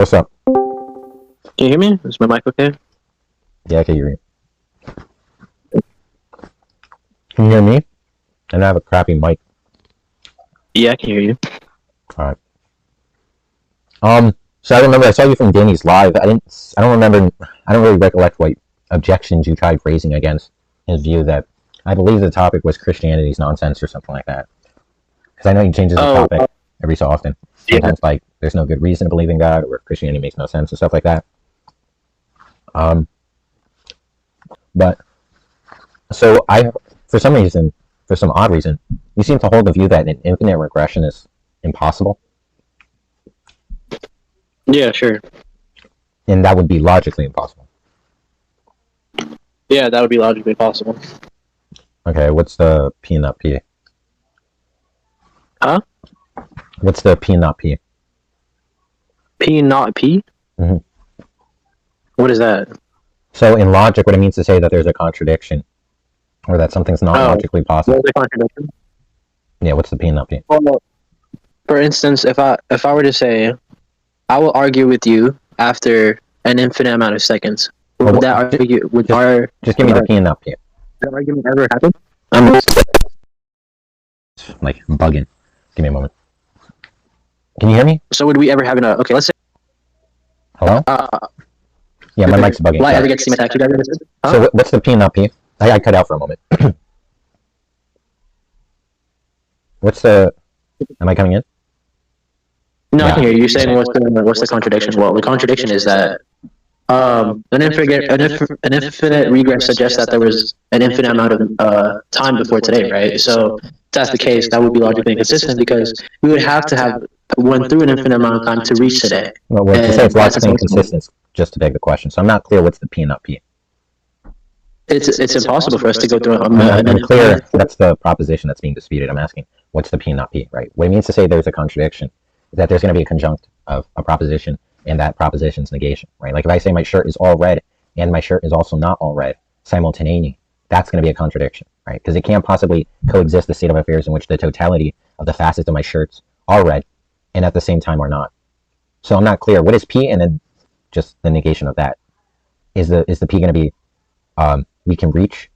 What's up? Can you hear me? Is my mic okay? Yeah, I can hear you. Can you hear me? And I have a crappy mic. Yeah, I can hear you. Alright. So I remember I saw you from Danny's live. I don't really recollect what objections you tried raising against his view that I believe the topic was Christianity's nonsense or something like that. Because I know he changes the topic every so often. Sometimes like there's no good reason to believe in God, or Christianity makes no sense and stuff like that. But so for some odd reason, you seem to hold the view that an infinite regression is impossible. Yeah, sure. And that would be logically impossible. Yeah, that would be logically possible. Okay, what's the P not P? Huh? What's the P not P? P not P? Mm-hmm. What is that? So in logic, what it means to say that there's a contradiction, or that something's not logically possible. What's the contradiction? Yeah, what's the P not P? Well, for instance, if I were to say, I will argue with you after an infinite amount of seconds, would that argue? Just give me the P and not P. That argument ever happen? Like bugging. Give me a moment. Can you hear me? So would we ever have okay, let's say. Hello? Yeah, my mic's bugging. Will I ever get to see my tattoo driver? Huh? So what's the P and not P? I cut out for a moment. What's the... Am I coming in? No, yeah. I can hear you. You're saying what's the contradiction? Well, the contradiction is that an infinite regress suggests that there was an infinite amount of time before today, right? So if that's the case, that would be logically inconsistent because we would have to have went through an infinite amount of time to reach today. Well, to say it's logically inconsistent, just to beg the question. So I'm not clear what's the P and not P. It's impossible for us to go through. I'm clear. That's the proposition that's being disputed. I'm asking, what's the P and not P, right? What it means to say there's a contradiction is that there's going to be a conjunct of a proposition and that proposition's negation, right? Like if I say my shirt is all red and my shirt is also not all red simultaneously, that's going to be a contradiction, right? Because it can't possibly coexist the state of affairs in which the totality of the facets of my shirts are red and at the same time are not. So I'm not clear. What is P and then just the negation of that? Is the P going to be we can reach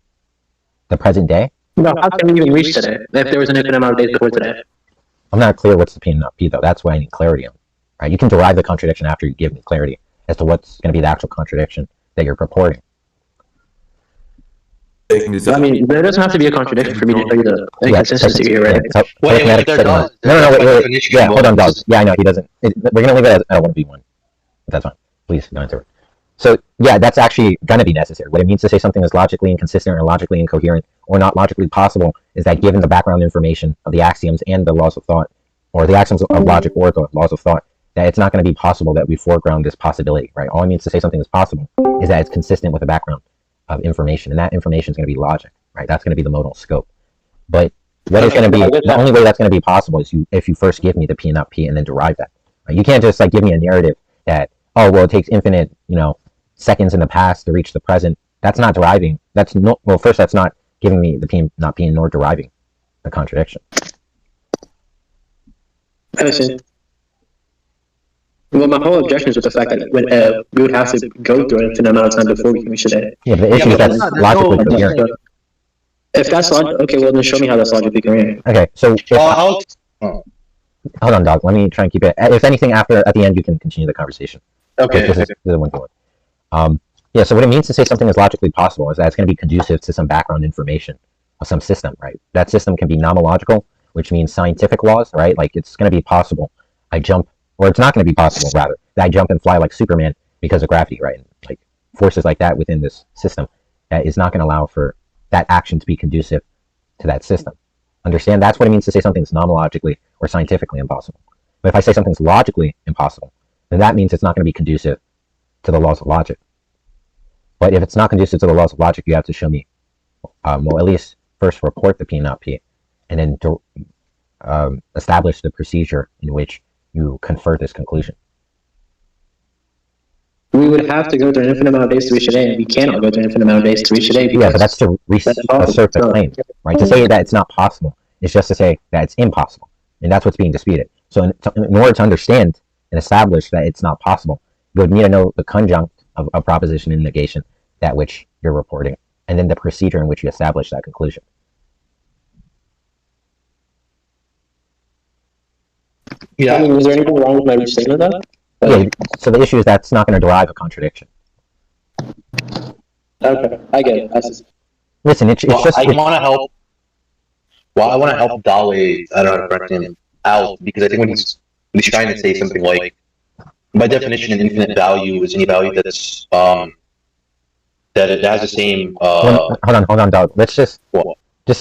the present day? No, how can we even reach today if there was an infinite amount of days before today? I'm not clear what's the P and not P though. That's why I need clarity on. Right? You can derive the contradiction after you give me clarity as to what's going to be the actual contradiction that you're purporting. I mean, there doesn't have to be a contradiction for me to tell you the inconsistency here, right? Wait, wait. Yeah, hold on, dog. Yeah, I know, he doesn't. We're going to leave it at a 1v1. That's fine. Please, don't answer it. So, yeah, that's actually going to be necessary. What it means to say something is logically inconsistent or logically incoherent or not logically possible is that given the background information of the axioms and the laws of thought, or the axioms of logic or the laws of thought, that it's not going to be possible that we foreground this possibility, right? All it means to say something is possible is that it's consistent with the background of information, and that information is going to be logic, right? That's going to be the modal scope. But what is going to be, the only way that's going to be possible is if you first give me the P and not P and then derive that. Right? You can't just like give me a narrative that, oh, well, it takes infinite, seconds in the past to reach the present. That's not deriving. That's not giving me the P and not P nor deriving the contradiction. I see. Well, my whole objection is with the fact that we would have to go through an infinite amount of time before we can reach today. Yeah, but the issue is that's logically coherent. If that's okay, well then show me how that's logically coherent. Okay, so hold on, dog. Let me try and keep it. If anything, at the end, you can continue the conversation. Okay. This is the one thing. Yeah. So what it means to say something is logically possible is that it's going to be conducive to some background information of some system, right? That system can be nomological, which means scientific laws, right? Like it's going to be possible. It's not going to be possible, rather, that I jump and fly like Superman because of gravity, right? And, like forces like that within this system that is not going to allow for that action to be conducive to that system. Understand? That's what it means to say something's nomologically or scientifically impossible. But if I say something's logically impossible, then that means it's not going to be conducive to the laws of logic. But if it's not conducive to the laws of logic, you have to show me, at least first report the P and not P, and then establish the procedure in which you confer this conclusion. We would have to go through an infinite amount of days to reach today, and we cannot go through an infinite amount of days to reach today. Yeah, but that's to assert the claim, right? To say that it's not possible is just to say that it's impossible, and that's what's being disputed. So in order to understand and establish that it's not possible, you would need to know the conjunct of a proposition in negation, that which you're reporting, and then the procedure in which you establish that conclusion. Yeah. I mean, is there anything wrong with my restatement of that? Yeah, so the issue is that's not going to derive a contradiction. Okay, I get it. Listen, it's just... I want to help. Well, I want to help Dali, I don't know, correct him, out, because I think when he's trying to say something like, by definition, an infinite value is any value that's, that it has the same, hold on, Dali. Let's just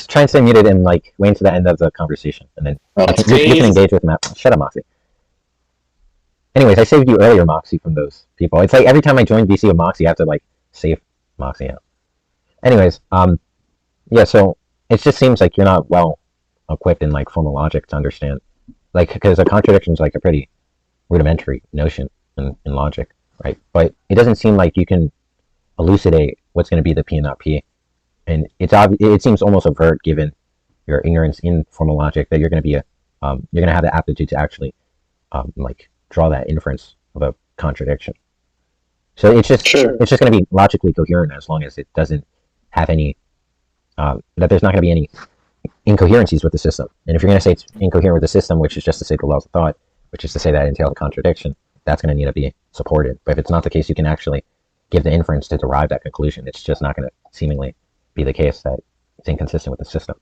try and stay muted and, like, wait until the end of the conversation, and then you can engage with Matt. Shut up, Moxie. Anyways, I saved you earlier, Moxie, from those people. It's like every time I join VC with Moxie, I have to, like, save Moxie out. Anyways, yeah, so it just seems like you're not well equipped in, like, formal logic to understand. Like, because a contradiction is, like, a pretty rudimentary notion in logic, right? But it doesn't seem like you can elucidate what's going to be the P and not P. And it seems almost overt, given your ignorance in formal logic, that you're going to be you're going to have the aptitude to actually, like, draw that inference of a contradiction. So it's just going to be logically coherent as long as it doesn't have any, that there's not going to be any incoherencies with the system. And if you're going to say it's incoherent with the system, which is just to say the laws of thought, which is to say that entails a contradiction, that's going to need to be supported. But if it's not the case, you can actually give the inference to derive that conclusion. It's just not going to seemingly be the case that it's inconsistent with the system.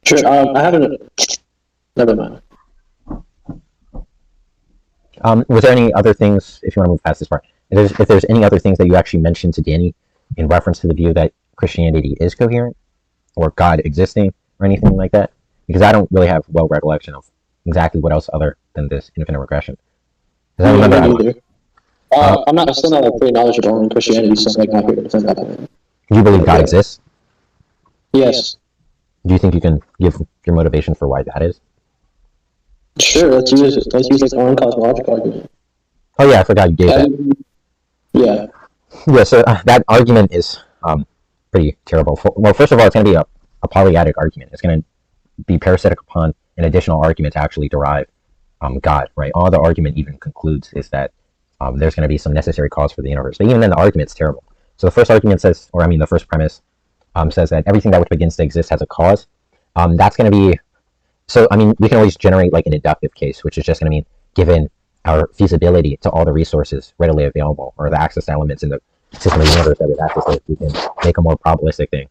Sure, I haven't... Never mind. Was there any other things, if you want to move past this part, if there's any other things that you actually mentioned to Danny in reference to the view that Christianity is coherent, or God existing, or anything like that? Because I don't really have well recollection of exactly what else other than this infinite regression. I remember I'm still not like pretty knowledgeable in Christianity, so I'm like not here to defend that. Do you believe God exists? Yes. Do you think you can give your motivation for why that is? Sure, let's use like our own cosmological argument. Oh yeah, I forgot you gave that. Yeah. Yeah, so that argument is pretty terrible. Well, first of all, it's going to be a polyadic argument. It's going to be parasitic upon an additional argument to actually derive God, right? All the argument even concludes is that there's going to be some necessary cause for the universe. But even then, the argument's terrible. So the first argument says, or I mean the first premise says that everything that which begins to exist has a cause. That's going to be... So, I mean, we can always generate like an inductive case, which is just going to mean given our feasibility to all the resources readily available, or the access to elements in the system of the universe that we have access to, we can make a more probabilistic thing.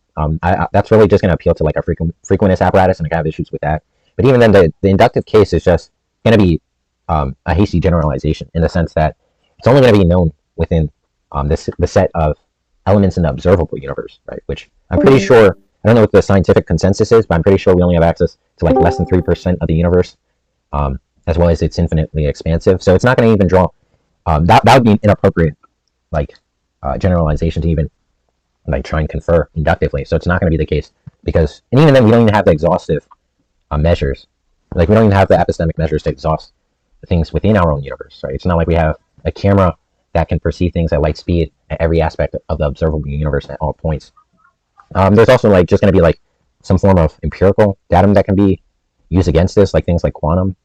That's really just going to appeal to like our frequentist apparatus, and I have issues with that. But even then, the inductive case is just going to be a hasty generalization in the sense that it's only going to be known within the set of elements in the observable universe, right? Which I'm pretty sure... I don't know what the scientific consensus is, but I'm pretty sure we only have access to like less than 3% of the universe, as well as it's infinitely expansive. So it's not going to even draw, that would be an inappropriate like generalization to even like try and confer inductively. So it's not going to be the case because, and even then we don't even have the exhaustive measures. Like we don't even have the epistemic measures to exhaust the things within our own universe, right? It's not like we have a camera that can perceive things at light speed at every aspect of the observable universe at all points. There's also like just going to be like some form of empirical datum that can be used against this, like things like quantum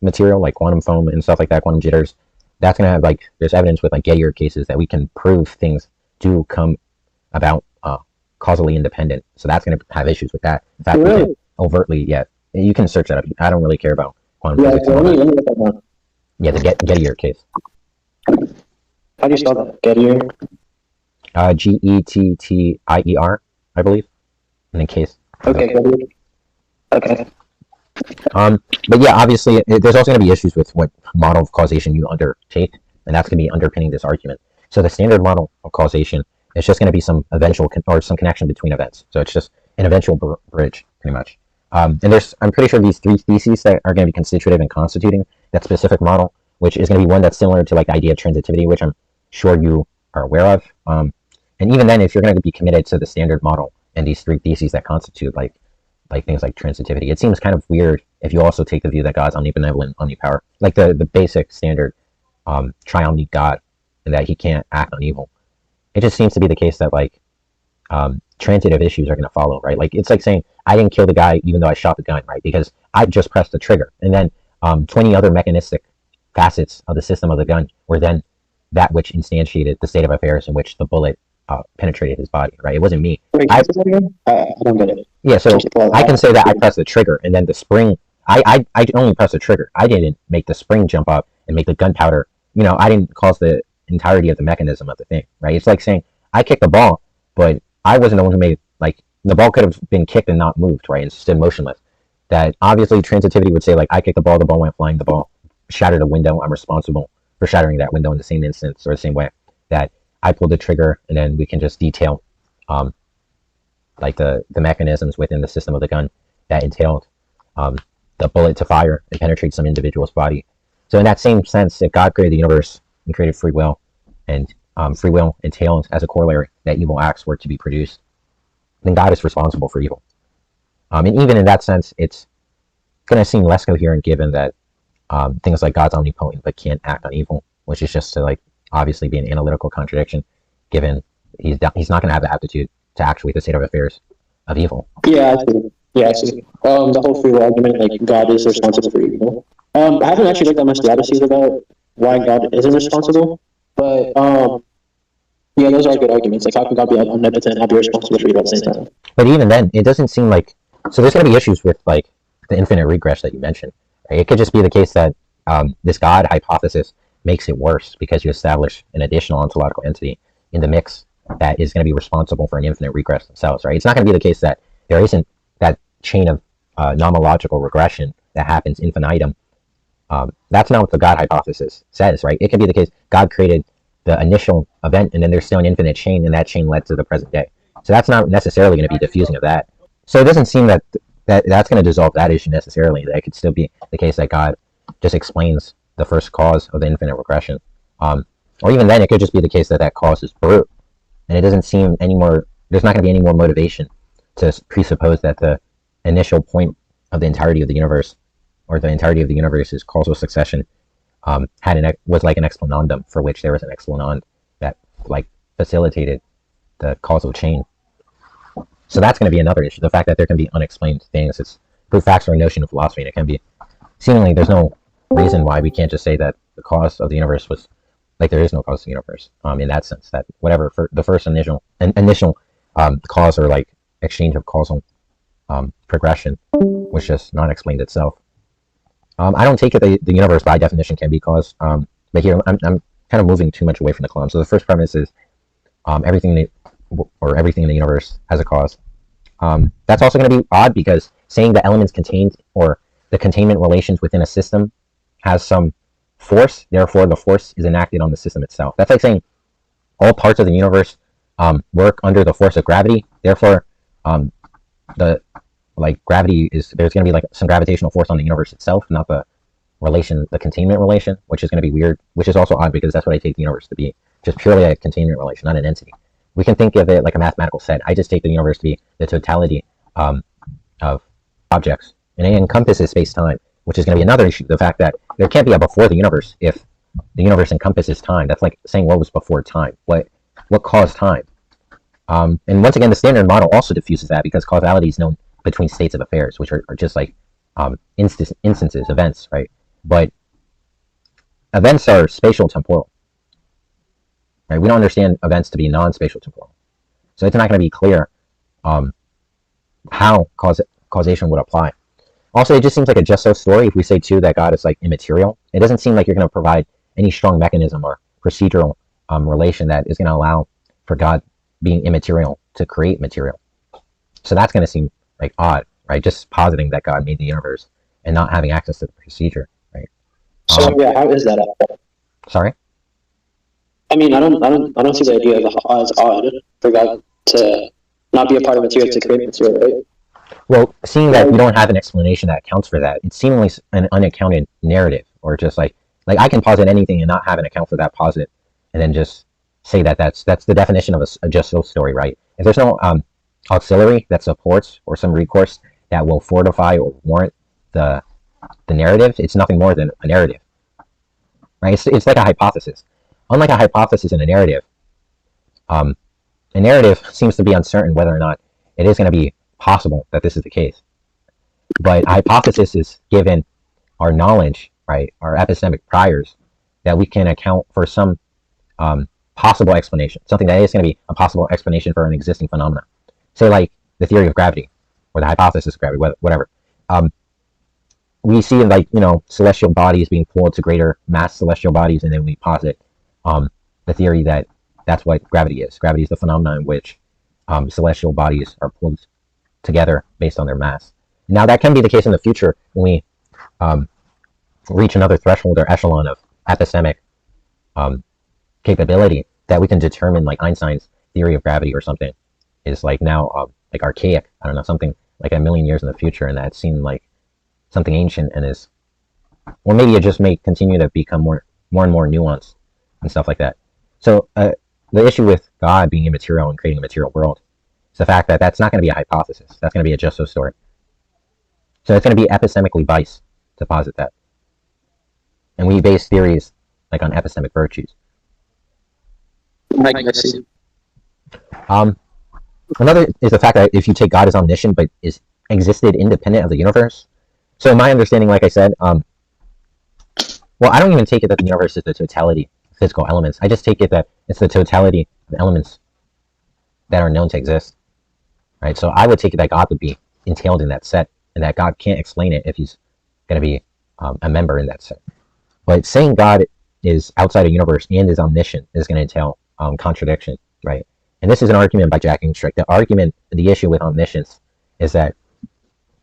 material, like quantum foam and stuff like that, quantum jitters. That's going to have like, there's evidence with like Gettier cases that we can prove things do come about causally independent. So that's going to have issues with that. In fact, really? Overtly, yeah. You can search that up. I don't really care about quantum physics. Yeah, the Gettier case. How do you spell that? Gettier? Gettier, I believe, and then case. Okay. Okay. But yeah, obviously, there's also going to be issues with what model of causation you undertake, and that's going to be underpinning this argument. So the standard model of causation is just going to be some eventual or some connection between events. So it's just an eventual bridge, pretty much. And I'm pretty sure these three theses that are going to be constitutive and constituting that specific model, which is going to be one that's similar to like the idea of transitivity, which I'm sure you are aware of. And even then, if you're going to be committed to the standard model and these three theses that constitute like things like transitivity, it seems kind of weird if you also take the view that God's omnibenevolent, omnipower, like the basic standard triomni God, and that he can't act on evil. It just seems to be the case that like transitive issues are going to follow, right? Like it's like saying I didn't kill the guy even though I shot the gun, right? Because I just pressed the trigger, and then 20 other mechanistic facets of the system of the gun were then that which instantiated the state of affairs in which the bullet penetrated his body, right? It wasn't me. Wait, can you say that again? I don't get it. Yeah, so I can say that I pressed the trigger and then the spring, I only pressed the trigger. I didn't make the spring jump up and make the gunpowder, I didn't cause the entirety of the mechanism of the thing, right? It's like saying I kicked the ball, but I wasn't the one who made, like, the ball could have been kicked and not moved, right? And stood motionless. That obviously transitivity would say, like, I kicked the ball went flying, the ball shattered a window, I'm responsible for shattering that window in the same instance or the same way that I pulled the trigger, and then we can just detail like the mechanisms within the system of the gun that entailed the bullet to fire and penetrate some individual's body. So in that same sense, if God created the universe and created free will, and free will entailed as a corollary that evil acts were to be produced, then God is responsible for evil. And even in that sense, it's going to seem less coherent given that things like God's omnipotent but can't act on evil, which is just to, like, obviously be an analytical contradiction, given he's not going to have the aptitude to actuate the state of affairs of evil. Yeah, I see. Yeah, I see. The whole free will argument, like, God is responsible for evil. I haven't actually looked at much theodicies about why God isn't responsible, but yeah, those are good arguments. Like, how can God be omnipotent and not be responsible for evil at the same time? But even then, it doesn't seem like, so there's going to be issues with, like, the infinite regress that you mentioned. Right? It could just be the case that this God hypothesis makes it worse because you establish an additional ontological entity in the mix that is going to be responsible for an infinite regress themselves, right? It's not going to be the case that there isn't that chain of nomological regression that happens infinitum. That's not what the God hypothesis says, right? It could be the case God created the initial event and then there's still an infinite chain, and that chain led to the present day. So that's not necessarily going to be diffusing of that. So it doesn't seem that that's going to dissolve that issue necessarily. That it could still be the case that God just explains the first cause of the infinite regression. Or even then, it could just be the case that cause is brute. And it doesn't seem any more, there's not going to be any more motivation to presuppose that the initial point of the entirety of the universe, or the entirety of the universe's causal succession, was like an explanandum for which there was an explanand that, like, facilitated the causal chain. So that's going to be another issue. The fact that there can be unexplained things. It's brute facts are a notion of philosophy, and it can be, seemingly there's no reason why we can't just say that the cause of the universe was, like, there is no cause of the universe, in that sense, that whatever for the first initial cause, or, like, exchange of causal progression was just not explained itself. I don't take it that the universe by definition can be caused, but here I'm kind of moving too much away from the column. So the first premise is everything in the universe has a cause. That's also going to be odd, because saying the elements contained, or the containment relations within a system, has some force, therefore the force is enacted on the system itself. That's like saying all parts of the universe work under the force of gravity, therefore gravity is, there's going to be, like, some gravitational force on the universe itself, not the containment relation, which is going to be weird, which is also odd because that's what I take the universe to be, just purely a containment relation, not an entity. We can think of it like a mathematical set. I just take the universe to be the totality of objects, and it encompasses space-time, which is going to be another issue. The fact that there can't be a before the universe if the universe encompasses time. That's like saying what was before time. What caused time? And once again, the standard model also diffuses that, because causality is known between states of affairs, which are just like instances, events, right? But events are spatial temporal. Right? We don't understand events to be non-spatial temporal. So it's not going to be clear how causation would apply. Also, it just seems like a just so story if we say, too, that God is, like, immaterial. It doesn't seem like you're going to provide any strong mechanism or procedural relation that is going to allow for God being immaterial to create material. So that's going to seem, like, odd, right? Just positing that God made the universe and not having access to the procedure, right? So yeah, how is that? Sorry? I mean, I don't see the idea of as odd for God to not be a part of material to create material, right? Well, seeing that we don't have an explanation that accounts for that, it's seemingly an unaccounted narrative, or just like I can posit anything and not have an account for that posit, and then just say that that's the definition of a just so story, right? If there's no auxiliary that supports, or some recourse that will fortify or warrant the narrative, it's nothing more than a narrative, right? It's like a hypothesis. Unlike a hypothesis in a narrative seems to be uncertain whether or not it is going to be possible that this is the case. But a hypothesis is given our knowledge, right, our epistemic priors, that we can account for some possible explanation, something that is going to be a possible explanation for an existing phenomenon. Say like the theory of gravity or the hypothesis of gravity, whatever. We see like, celestial bodies being pulled to greater mass celestial bodies, and then we posit the theory that that's what gravity is. Gravity is the phenomenon in which celestial bodies are pulled together based on their mass. Now that can be the case in the future when we reach another threshold or echelon of epistemic capability, that we can determine like Einstein's theory of gravity or something is like now like archaic. I don't know, something like a million years in the future, and that seemed like something ancient and is, or maybe it just may continue to become more and more nuanced and stuff like that. So the issue with God being immaterial and creating a material world is the fact that that's not going to be a hypothesis. That's going to be a just so story. So it's going to be epistemically biased to posit that. And we base theories like on epistemic virtues. I see. Another is the fact that if you take God as omniscient but is existed independent of the universe. So in my understanding, like I said, well, I don't even take it that the universe is the totality of physical elements. I just take it that it's the totality of elements that are known to exist. Right? So I would take it that God would be entailed in that set, and that God can't explain it if he's going to be a member in that set. But saying God is outside a universe and is omniscient is going to entail contradiction, right? And this is an argument by Jack Strick. The issue with omniscience is that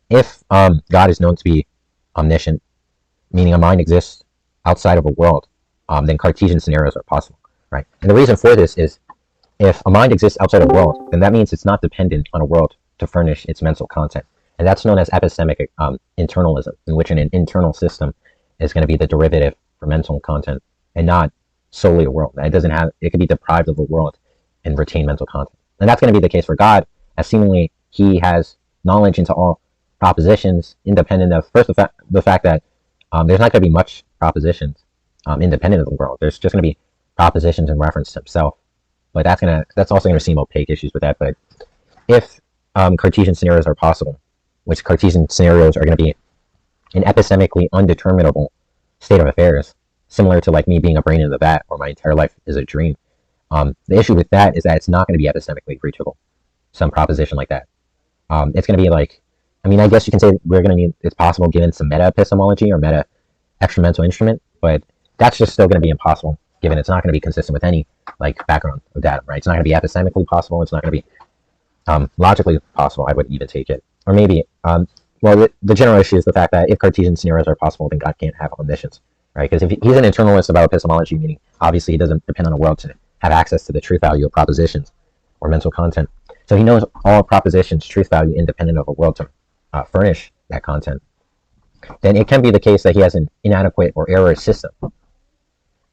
if God is known to be omniscient, meaning a mind exists outside of a world, then Cartesian scenarios are possible, right? And the reason for this is, if a mind exists outside of a world, then that means it's not dependent on a world to furnish its mental content. And that's known as epistemic internalism, in which an internal system is going to be the derivative for mental content and not solely a world. It could be deprived of a world and retain mental content. And that's going to be the case for God, as seemingly he has knowledge into all propositions independent of, first, the fact that there's not going to be much propositions independent of the world. There's just going to be propositions in reference to himself. But that's also going to seem opaque issues with that. But if Cartesian scenarios are possible, which Cartesian scenarios are going to be an epistemically undeterminable state of affairs, similar to like me being a brain in the vat or my entire life is a dream. The issue with that is that it's not going to be epistemically reachable, some proposition like that. It's going to be like, I guess you can say it's possible given some meta epistemology or meta extra-mental instrument, but that's just still going to be impossible given it's not going to be consistent with any like background of data, right? It's not going to be epistemically possible. It's not going to be logically possible. I would even take it. Or maybe, the general issue is the fact that if Cartesian scenarios are possible, then God can't have omniscience, right? Because if he's an internalist about epistemology, meaning obviously he doesn't depend on a world to have access to the truth value of propositions or mental content. So he knows all propositions' truth value independent of a world to furnish that content. Then it can be the case that he has an inadequate or error system.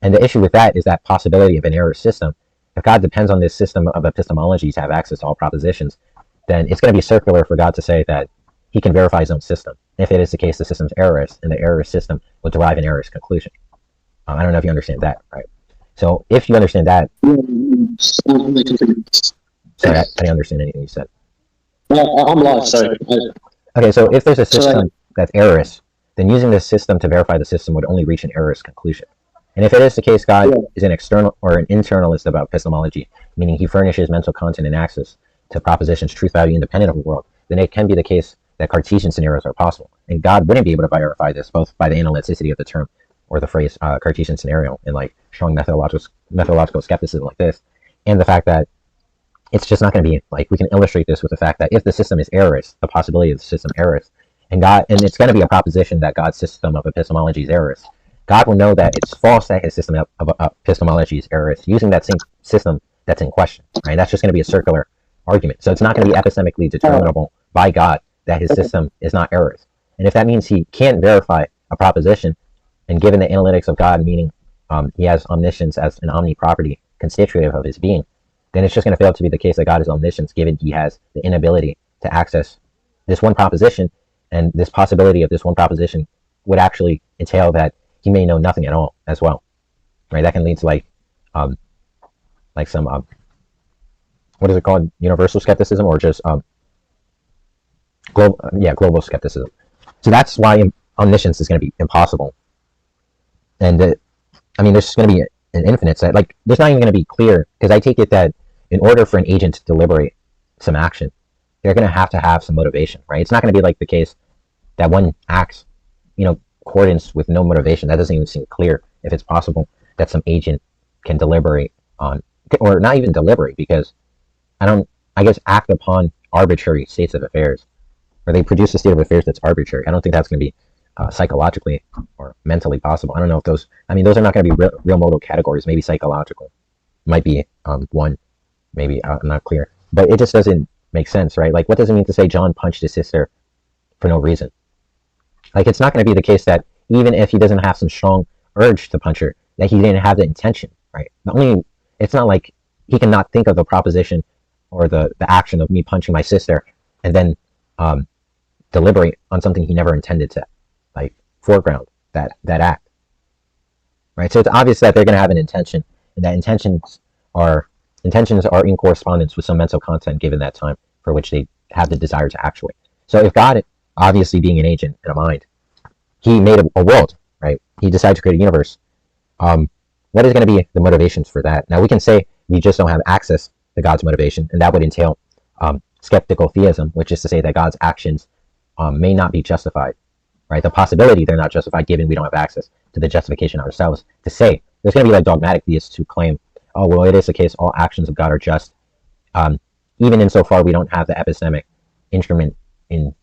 And the issue with that is that possibility of an error system. If God depends on this system of epistemology to have access to all propositions, then it's going to be circular for God to say that he can verify his own system. If it is the case, the system's errorist, and the errorist system will derive an errorist conclusion. I don't know if you understand that, right? So if you understand that... Sorry, I didn't understand anything you said. I'm lost, sorry. Okay, so if there's a system that's errorist, then using this system to verify the system would only reach an errorist conclusion. And if it is the case God is an external or an internalist about epistemology, meaning he furnishes mental content and access to propositions truth value independent of the world, then it can be the case that Cartesian scenarios are possible. And God wouldn't be able to verify this, both by the analyticity of the term or the phrase Cartesian scenario, and like showing methodological skepticism like this, and the fact that it's just not going to be like, we can illustrate this with the fact that if the system is errorist, the possibility of the system errorist, and it's going to be a proposition that God's system of epistemology is errorist, God will know that it's false that his system of epistemology is errorist using that same system that's in question, right? That's just going to be a circular argument. So it's not going to be epistemically determinable by God that his system is not errorist. And if that means he can't verify a proposition, and given the analytics of God, meaning he has omniscience as an omni-property constitutive of his being, then it's just going to fail to be the case that God is omniscience, given he has the inability to access this one proposition, and this possibility of this one proposition would actually entail that he may know nothing at all as well, right? That can lead to like some what is it called? Universal skepticism, or just global skepticism. So that's why omniscience is going to be impossible. And I mean, there's just going to be an infinite set. Like, there's not even going to be clear, because I take it that in order for an agent to deliberate some action, they're going to have some motivation, right? It's not going to be like the case that one acts, accordance with no motivation. That doesn't even seem clear if it's possible that some agent can deliberate on, or not even deliberate, because I guess act upon arbitrary states of affairs, or they produce a state of affairs that's arbitrary. I don't think that's going to be psychologically or mentally possible. I don't know if those are not going to be real modal categories. Maybe psychological might be one, maybe, I'm not clear, but it just doesn't make sense, right? Like, what does it mean to say John punched his sister for no reason? Like, it's not going to be the case that even if he doesn't have some strong urge to punch her, that he didn't have the intention, right? It's not like he cannot think of the proposition or the action of me punching my sister and then deliberate on something he never intended to, like, foreground that act, right? So it's obvious that they're going to have an intention, and that intentions are in correspondence with some mental content given that time for which they have the desire to actuate. So if God, obviously being an agent and a mind, he made a world, right? He decided to create a universe. What is going to be the motivations for that? Now, we can say we just don't have access to God's motivation, and that would entail skeptical theism, which is to say that God's actions may not be justified, right? The possibility they're not justified given we don't have access to the justification ourselves. To say there's going to be like dogmatic theists who claim, oh, well, it is the case all actions of God are just, even insofar we don't have the epistemic instrument in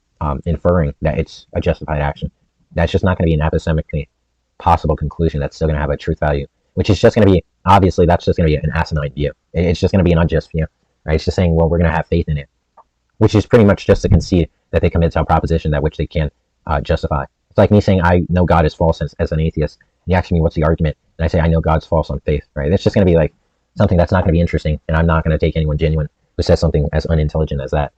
inferring that it's a justified action. That's just not going to be an epistemically possible conclusion that's still going to have a truth value, which is just going to be, obviously, that's just going to be an asinine view. It's just going to be an unjust view, right? It's just saying, well, we're going to have faith in it, which is pretty much just to concede that they commit to a proposition that which they can justify. It's like me saying I know God is false as an atheist, and you ask me what's the argument, and I say I know God's false on faith, right? It's just going to be like something that's not going to be interesting, and I'm not going to take anyone genuine who says something as unintelligent as that.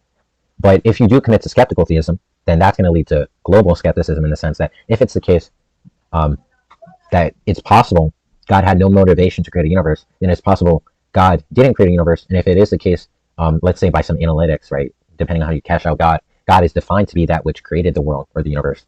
But if you do commit to skeptical theism, then that's going to lead to global skepticism in the sense that if it's the case that it's possible God had no motivation to create a universe, then it's possible God didn't create a universe. And if it is the case, let's say by some analytics, right, depending on how you cash out God, God is defined to be that which created the world or the universe,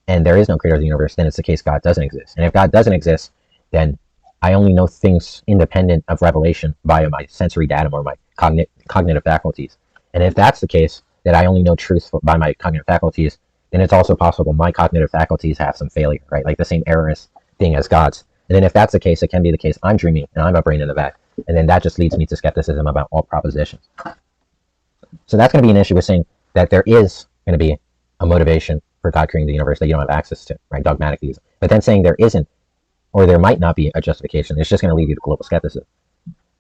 and there is no creator of the universe, then it's the case God doesn't exist. And if God doesn't exist, then I only know things independent of revelation via my sensory datum or my cognitive faculties. And if that's the case, that I only know truth by my cognitive faculties, then it's also possible my cognitive faculties have some failure, right? Like the same errorist thing as God's. And then if that's the case, it can be the case I'm dreaming and I'm a brain in the back. And then that just leads me to skepticism about all propositions. So that's going to be an issue with saying that there is going to be a motivation for God creating the universe that you don't have access to, right? Dogmatic theism. But then saying there isn't, or there might not be a justification, it's just going to lead you to global skepticism.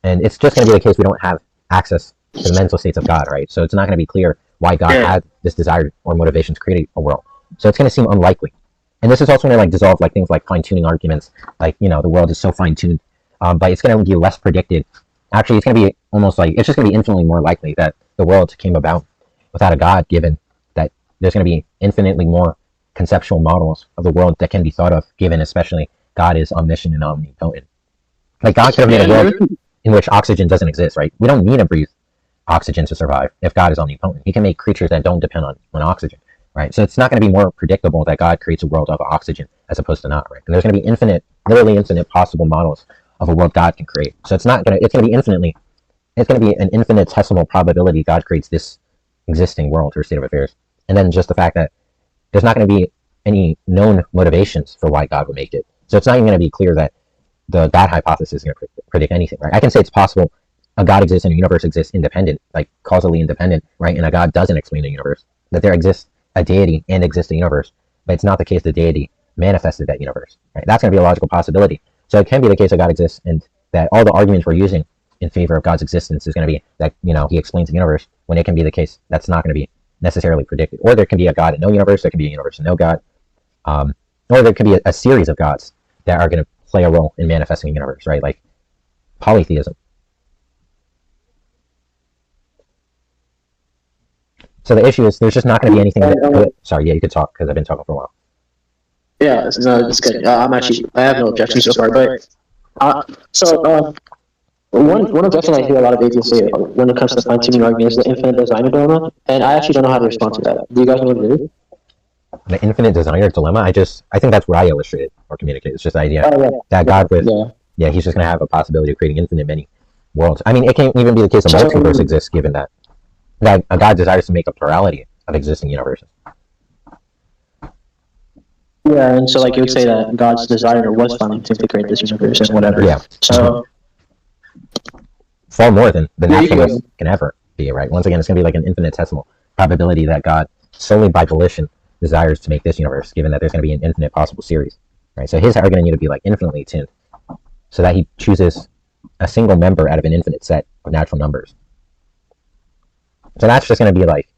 And it's just going to be the case we don't have access to the mental states of God, right? So it's not going to be clear why God had this desire or motivation to create a world. So it's going to seem unlikely. And this is also going to like dissolve like things like fine-tuning arguments, like, the world is so fine-tuned, but it's going to be less predicted. Actually, it's going to be almost like, it's just going to be infinitely more likely that the world came about without a God, given that there's going to be infinitely more conceptual models of the world that can be thought of, given especially God is omniscient and omnipotent. Like God could have made a world in which oxygen doesn't exist, right? We don't need to breathe oxygen to survive if God is omnipotent. He can make creatures that don't depend on oxygen, right? So it's not going to be more predictable that God creates a world of oxygen as opposed to not, right? And there's going to be literally infinite possible models of a world God can create. So it's going to be an infinitesimal probability God creates this existing world or state of affairs. And then just the fact that there's not going to be any known motivations for why God would make it. So it's not even going to be clear that the God hypothesis is going to predict anything, right? I can say it's possible a God exists and a universe exists independent, like causally independent, right? And a God doesn't explain the universe, that there exists a deity and exists a universe, but it's not the case the deity manifested that universe, right? That's going to be a logical possibility. So it can be the case that God exists and that all the arguments we're using in favor of God's existence is going to be that, he explains the universe, when it can be the case that's not going to be necessarily predicted. Or there can be a God and no universe, there can be a universe and no God, or there could be a series of gods that are going to play a role in manifesting a universe, right? Like polytheism. So the issue is there's just not going to be anything sorry, yeah, you could talk because I've been talking for a while. Yeah, no, it's good. I have no objections so far, but one objection I hear a lot of atheists say when it comes to fine-tuning arguments is the infinite designer dilemma, and I actually don't know how to respond to that. Do you guys know what it is? the infinite designer dilemma. I think that's what I illustrated or communicated. It's just the idea that God with he's just gonna have a possibility of creating infinite many worlds. I mean, it can't even be the case a multiverse exists, given that a God desires to make a plurality of existing universes. Yeah, and so like you would say that God's desire was planning to create this universe and whatever. Yeah. So far more than the naturalist can ever be, right? Once again, it's gonna be like an infinitesimal probability that God solely by volition desires to make this universe, given that there's going to be an infinite possible series, right? So his are going to need to be like infinitely tuned, so that he chooses a single member out of an infinite set of natural numbers. So that's just going to be like,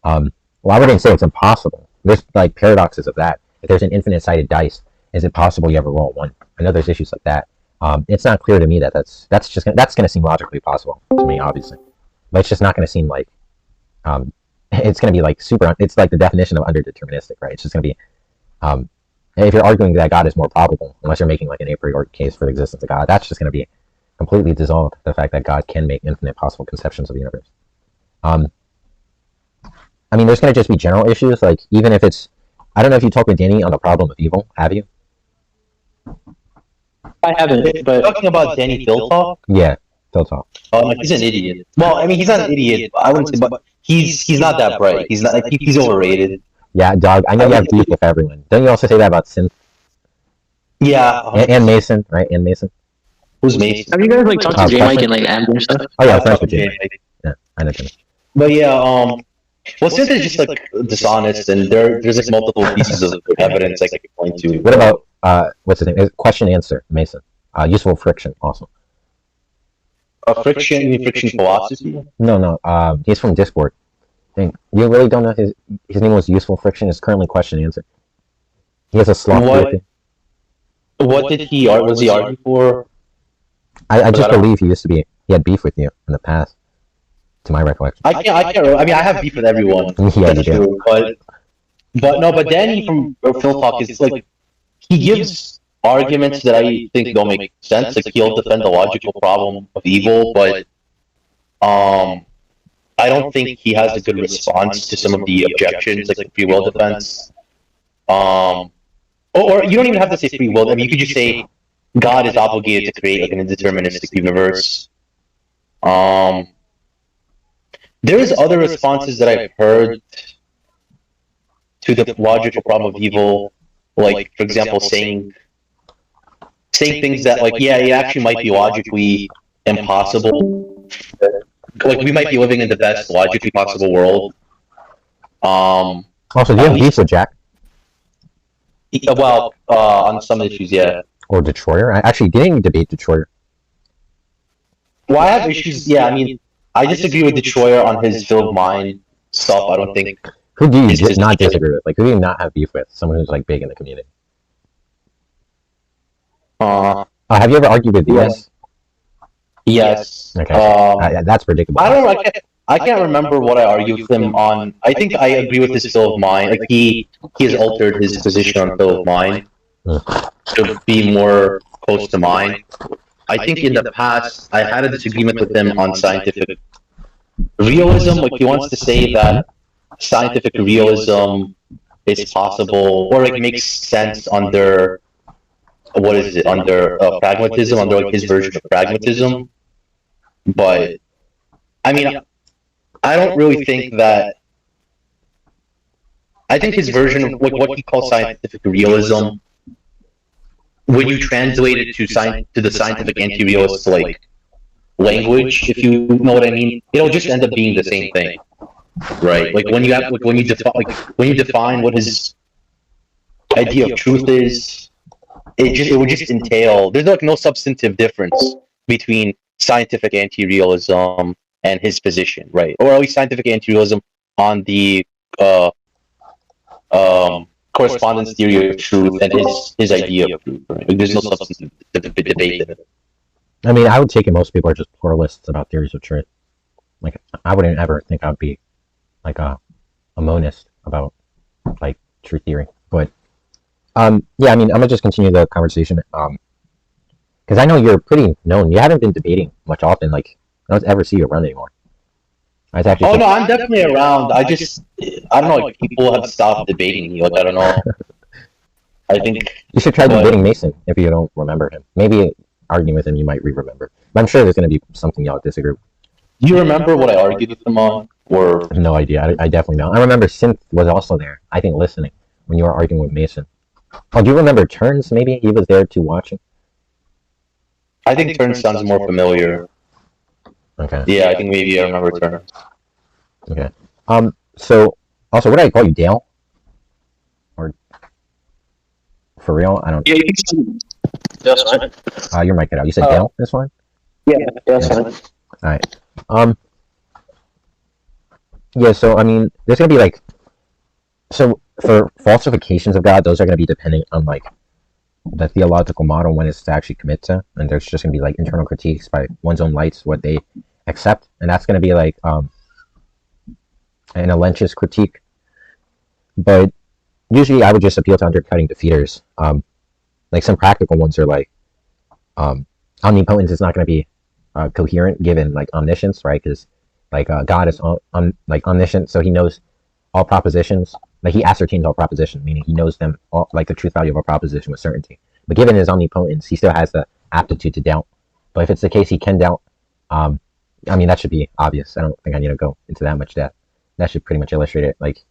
well, I wouldn't say it's impossible. There's like paradoxes of that. If there's an infinite-sided dice, is it possible you ever roll one? I know there's issues like that. It's not clear to me that that's going to seem logically possible to me, obviously, but it's just not going to seem like it's going to be like it's like the definition of underdeterministic, right? It's just going to be, if you're arguing that God is more probable, unless you're making like an a priori case for the existence of God, that's just going to be completely dissolved the fact that God can make infinite possible conceptions of the universe. I mean, there's going to just be general issues, like even if it's, I don't know if you talked with Danny on the problem of evil, have you? I haven't, but talking about Danny Philtalk? Yeah, Philtalk. Oh, no, he's an idiot. Well, I mean, he's not an idiot. I wouldn't say, but he's not that bright. He's not like he's overrated. Yeah, dog. I know you have beef with everyone. Don't you also say that about Synth? Yeah, and Mason, right? And Mason. Who's Mason? Have you guys like talked to J Mike and like Amber and stuff? Oh yeah, I'm friends with J Mike. Yeah, I know. But yeah, well, Synth is just like dishonest, and there's like multiple pieces of evidence I can point to. What about what's his name? Question answer, Mason. Useful friction, also. Friction philosophy? No. He's from Discord. Dang, you really don't know his name was Useful Friction. Is currently question answer. He has a slot. What did he was he argue for? I just believe he had beef with you in the past, to my recollection. I can't. I mean, I have beef with everyone. Yeah, you do. But Danny from Philtalk is like, he gives arguments that I think don't make sense. Like, he'll defend the logical problem of evil, but I don't think he has a good response to some of the objections, like free will defense. Or you don't even have to say free will. I mean, you could just say God is obligated to create like an indeterministic universe. There's other responses that I've heard to the logical problem of evil, like, for example, saying things that, like, yeah, it actually might be logically impossible. Like, we might be living in the best logically possible world. Also, do you have beef with Jack? Well, on some issues, yeah. Or Detroiter? I actually didn't debate Detroiter. Well, I have issues, yeah, I mean, I disagree with Detroiter on his field of mind stuff, I don't think. Who do you not disagree with? Like, who do you not have beef with? Someone who's, like, big in the community. Have you ever argued with DS? Yes. Okay. That's predictable. I can't remember what I argued with him on. I think I agree with his field of mind. Like, he has altered his position on field of mind to be more close to mine. I think in the past, I had a disagreement with him on scientific realism. Like, he wants to say that scientific realism is possible, or like makes sense under, what is it, under pragmatism, under like his version of pragmatism. But I mean, I don't really think that. I think his version of like what he calls scientific realism, when you translate it to the scientific anti-realist like language, if you know what I mean, it'll just end up being the same thing, right? Like when you define what his idea of truth is, it would just entail, there's like no substantive difference between scientific anti-realism and his position, right? Or at least scientific anti-realism on the correspondence theory of truth and his idea of truth, right? Like, there's no substantive debate in it. I mean, I would take it most people are just pluralists about theories of truth. Like, I wouldn't ever think I'd be like a monist about like truth theory. But yeah, I mean, I'm gonna just continue the conversation because I know you're pretty known. You haven't been debating much often. Like, I don't ever see you run anymore. It's actually. Oh no, I'm definitely around. I don't know. Like people have stopped debating me. Like I don't know. I think you should try debating Mason if you don't remember him. Maybe arguing with him you might re-remember. But I'm sure there's going to be something y'all disagree. Do you remember what I argued with them on? Or no idea. I definitely don't. I remember Synth was also there. I think listening when you were arguing with Mason. Oh, do you remember Turns? Maybe he was there too watching. I think Turns sounds more familiar. Okay. Yeah, I think maybe I remember Turns. Okay. So also, what did I call you, Dale? Or for real? I don't. Yeah, you can. That's fine. Your mic cut out. You said Dale. That's fine. Yeah, that's fine. All right. Yeah. So I mean, there's gonna be like. So for falsifications of God, those are gonna be depending on like the theological model when it's to actually commit to, and there's just gonna be like internal critiques by one's own lights, what they accept, and that's gonna be like an Alentius critique. But usually, I would just appeal to undercutting defeaters. Like some practical ones are like omnipotence is not going to be coherent given like omniscience, right? Because like God is like omniscient, so he knows all propositions. Like he ascertains all propositions, meaning he knows them all, like the truth value of a proposition with certainty. But given his omnipotence, he still has the aptitude to doubt. But if it's the case he can doubt, I mean that should be obvious. I don't think I need to go into that much depth. That should pretty much illustrate it. Like,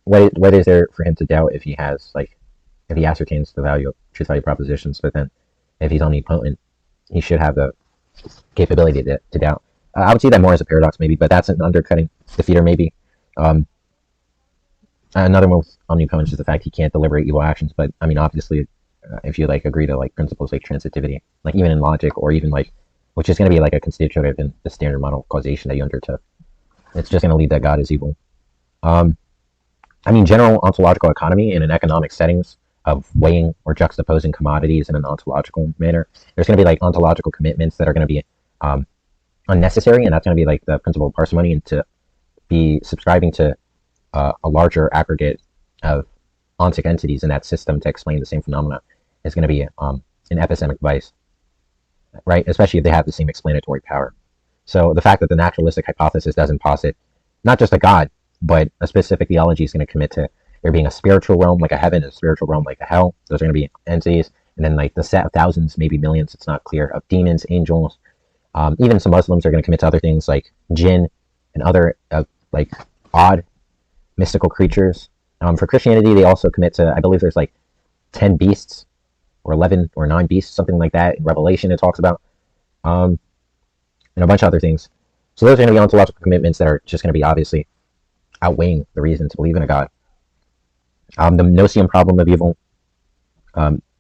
what is there for him to doubt if he has like, if he ascertains the value of truth value propositions? But then, if he's omnipotent, he should have the capability to doubt. I would see that more as a paradox, maybe, but that's an undercutting defeater, maybe. Another one with omnipotence is the fact he can't deliberate evil actions. But I mean, obviously, if you like agree to like principles like transitivity, like even in logic, or even like, which is going to be like a constitutive in the standard model of causation that you undertook, it's just going to lead that God is evil. I mean, general ontological economy in an economic settings of weighing or juxtaposing commodities in an ontological manner, there's going to be like ontological commitments that are going to be unnecessary, and that's going to be like the principle of parsimony, and to be subscribing to a larger aggregate of ontic entities in that system to explain the same phenomena is going to be an epistemic vice, right? Especially if they have the same explanatory power. So the fact that the naturalistic hypothesis doesn't posit not just a God, but a specific theology is going to commit to there being a spiritual realm like a heaven, a spiritual realm like a hell. Those are going to be entities, and then like the set of thousands, maybe millions, it's not clear, of demons, angels. Even some Muslims are going to commit to other things like jinn and other like odd mystical creatures. For Christianity, they also commit to, I believe there's like 10 beasts or 11 or 9 beasts, something like that. In Revelation, it talks about, and a bunch of other things. So those are going to be ontological commitments that are just going to be obviously outweighing the reason to believe in a God. The notion problem of evil,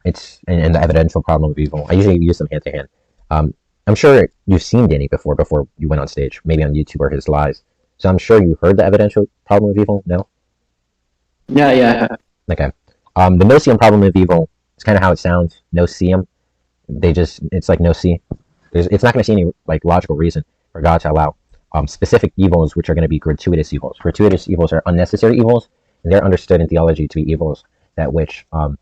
it's and the evidential problem of evil. I usually use them hand to hand. I'm sure you've seen Danny before you went on stage, maybe on YouTube or his lives. So I'm sure you heard the evidential problem of evil. No? Yeah. Okay. The notion problem of evil is kind of how it sounds. Noceum. It's like no see. It's not going to see any like logical reason for God to allow specific evils, which are going to be gratuitous evils. Gratuitous evils are unnecessary evils, and they're understood in theology to be evils that which are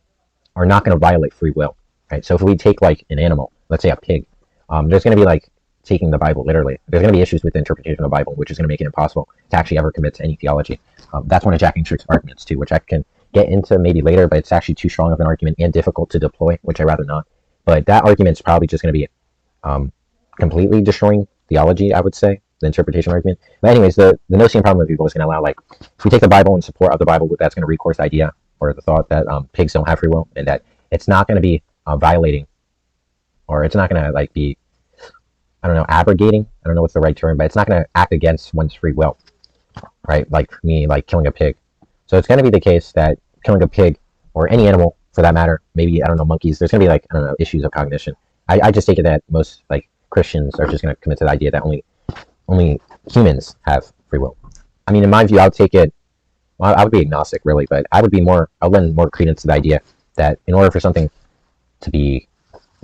not going to violate free will. Right. So if we take like an animal, let's say a pig, there's going to be like taking the Bible literally. There's going to be issues with the interpretation of the Bible, which is going to make it impossible to actually ever commit to any theology. That's one of Jack and Strick's arguments too, which I can get into maybe later, but it's actually too strong of an argument and difficult to deploy, which I rather not. But that argument's probably just going to be completely destroying theology, I would say, the interpretation argument. But anyways, the notion problem of evil is going to allow, like, if we take the Bible and support of the Bible, that's going to recourse the idea or the thought that pigs don't have free will, and that it's not going to be violating, or it's not going to like be, I don't know, abrogating. I don't know what's the right term, but it's not going to act against one's free will, right? Like me, like killing a pig. So it's going to be the case that killing a pig, or any animal for that matter, maybe, I don't know, monkeys, there's going to be like, I don't know, issues of cognition. I just take it that most like Christians are just going to commit to the idea that only humans have free will. I mean, in my view, I would take it, well, I would be agnostic really, but I would lend more credence to the idea that in order for something to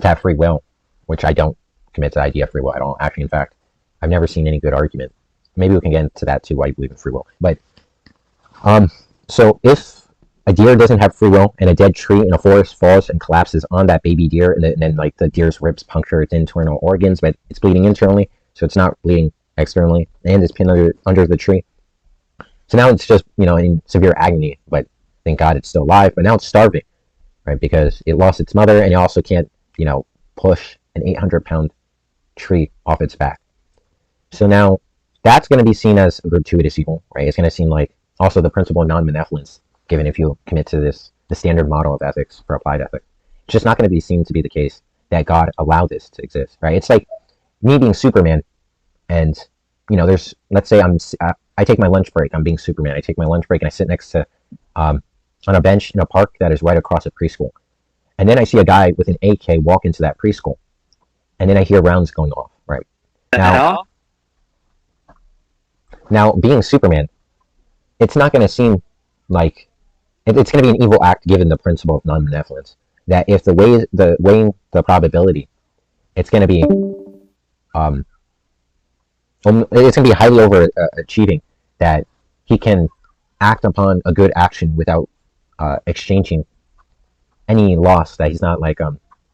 have free will, which I don't commit to the idea of free will at all. Actually, in fact, I've never seen any good argument. Maybe we can get into that too, why you believe in free will. But so if a deer doesn't have free will and a dead tree in a forest falls and collapses on that baby deer, and then like the deer's ribs puncture its internal organs, but it's bleeding internally, so it's not bleeding externally and is pinned under the tree. So now it's just, in severe agony, but thank God it's still alive. But now it's starving, right? Because it lost its mother, and it also can't, push an 800-pound tree off its back. So now that's going to be seen as a gratuitous evil, right? It's going to seem like also the principle of non-benevolence, given if you commit to the standard model of ethics for applied ethics. It's just not going to be seen to be the case that God allowed this to exist, right? It's like me being Superman, and let's say I take my lunch break. I'm being Superman. I take my lunch break and I sit next to on a bench in a park that is right across a preschool, and then I see a guy with an AK walk into that preschool, and then I hear rounds going off. Right now, being Superman, it's not going to seem like it's going to be an evil act given the principle of non-benevolence. That if weighing the probability, it's going to be it's going to be highly overachieving that he can act upon a good action without exchanging any loss. That he's not like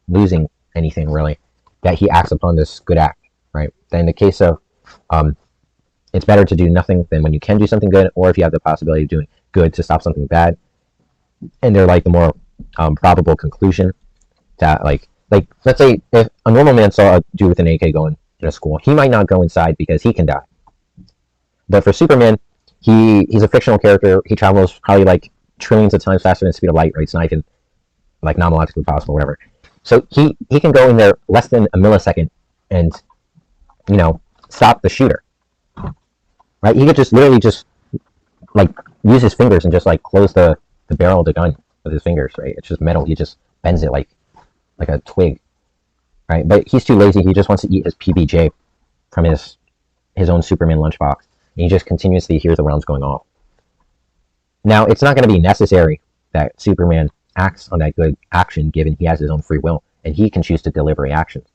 losing anything really. That he acts upon this good act, right? Then in the case of it's better to do nothing than when you can do something good, or if you have the possibility of doing good to stop something bad. And they're like the more probable conclusion that like let's say if a normal man saw a dude with an AK going in a school, he might not go inside because he can die. But for Superman, he's a fictional character. He travels probably like trillions of times faster than the speed of light, right? It's not even like nominologically possible, whatever. So he can go in there less than a millisecond and stop the shooter, right? He could just literally just like use his fingers and just like close the barrel of the gun with his fingers, right? It's just metal. He just bends it like a twig, right? But he's too lazy. He just wants to eat his PBJ from his own Superman lunchbox, and he just continuously hears the rounds going off. Now, it's not going to be necessary that Superman acts on that good action, given he has his own free will and he can choose to deliberate actions.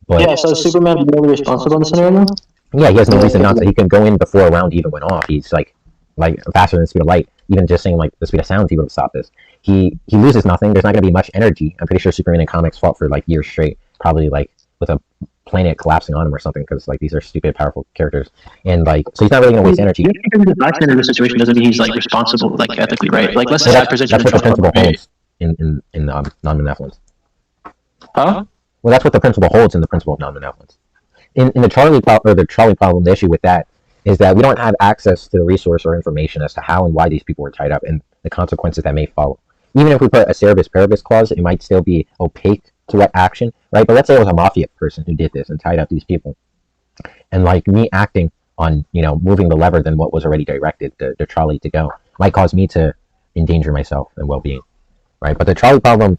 But yeah, so Superman is really responsible in the scenario. Yeah, he has no reason not to. He can go in before a round even went off. He's like faster than the speed of light. Even just saying like the speed of sound, he would have stopped this. He loses nothing. There's not going to be much energy. I'm pretty sure Superman in comics fought for like years straight, probably like with a planet collapsing on him or something, because like these are stupid, powerful characters, and like so he's not really going to waste energy. The accident in the situation doesn't mean he's like responsible, like ethically, right? Like let's say I present you that's what the principle holds in non-benevolence. Huh? Well, that's what the principle holds in the principle of non-benevolence. In the trolley problem, the issue with that is that we don't have access to the resource or information as to how and why these people were tied up and the consequences that may follow. Even if we put a cerebus paribus clause, it might still be opaque to what action, right? But let's say it was a mafia person who did this and tied up these people. And like me acting on, moving the lever than what was already directed the trolley to go might cause me to endanger myself and well-being, right? But the trolley problem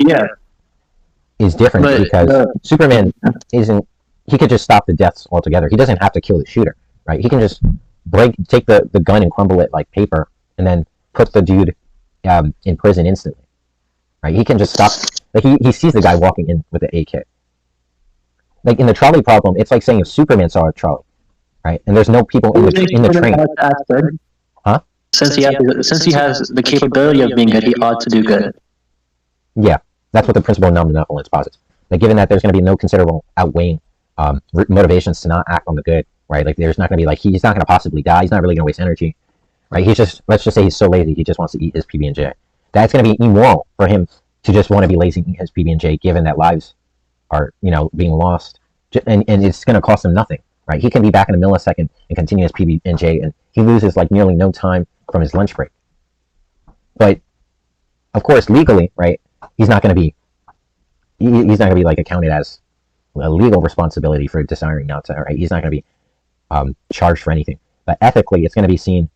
is different because Superman he could just stop the deaths altogether. He doesn't have to kill the shooter, right? He can just take the gun and crumble it like paper and then put the dude in prison instantly, right? He can just stop. Like he sees the guy walking in with the AK. Like in the trolley problem, it's like saying if Superman saw a trolley, right, and there's no people in the train. Huh? Since he has the capability of being good, he ought to do good. Yeah, that's what the principle of non-benevolence posits. Like given that there's going to be no considerable outweighing motivations to not act on the good, right? Like there's not going to be like he's not going to possibly die. He's not really going to waste energy, right? Let's just say he's so lazy he just wants to eat his PB&J. That's going to be immoral for him to just want to be lazy and eat his PB&J, given that lives are being lost, and it's going to cost him nothing, right? He can be back in a millisecond and continue his PB&J, and he loses like nearly no time from his lunch break. But of course, legally, right? He's not going to be like accounted as a legal responsibility for desiring not to, right? He's not going to be charged for anything. But ethically, it's going to be seen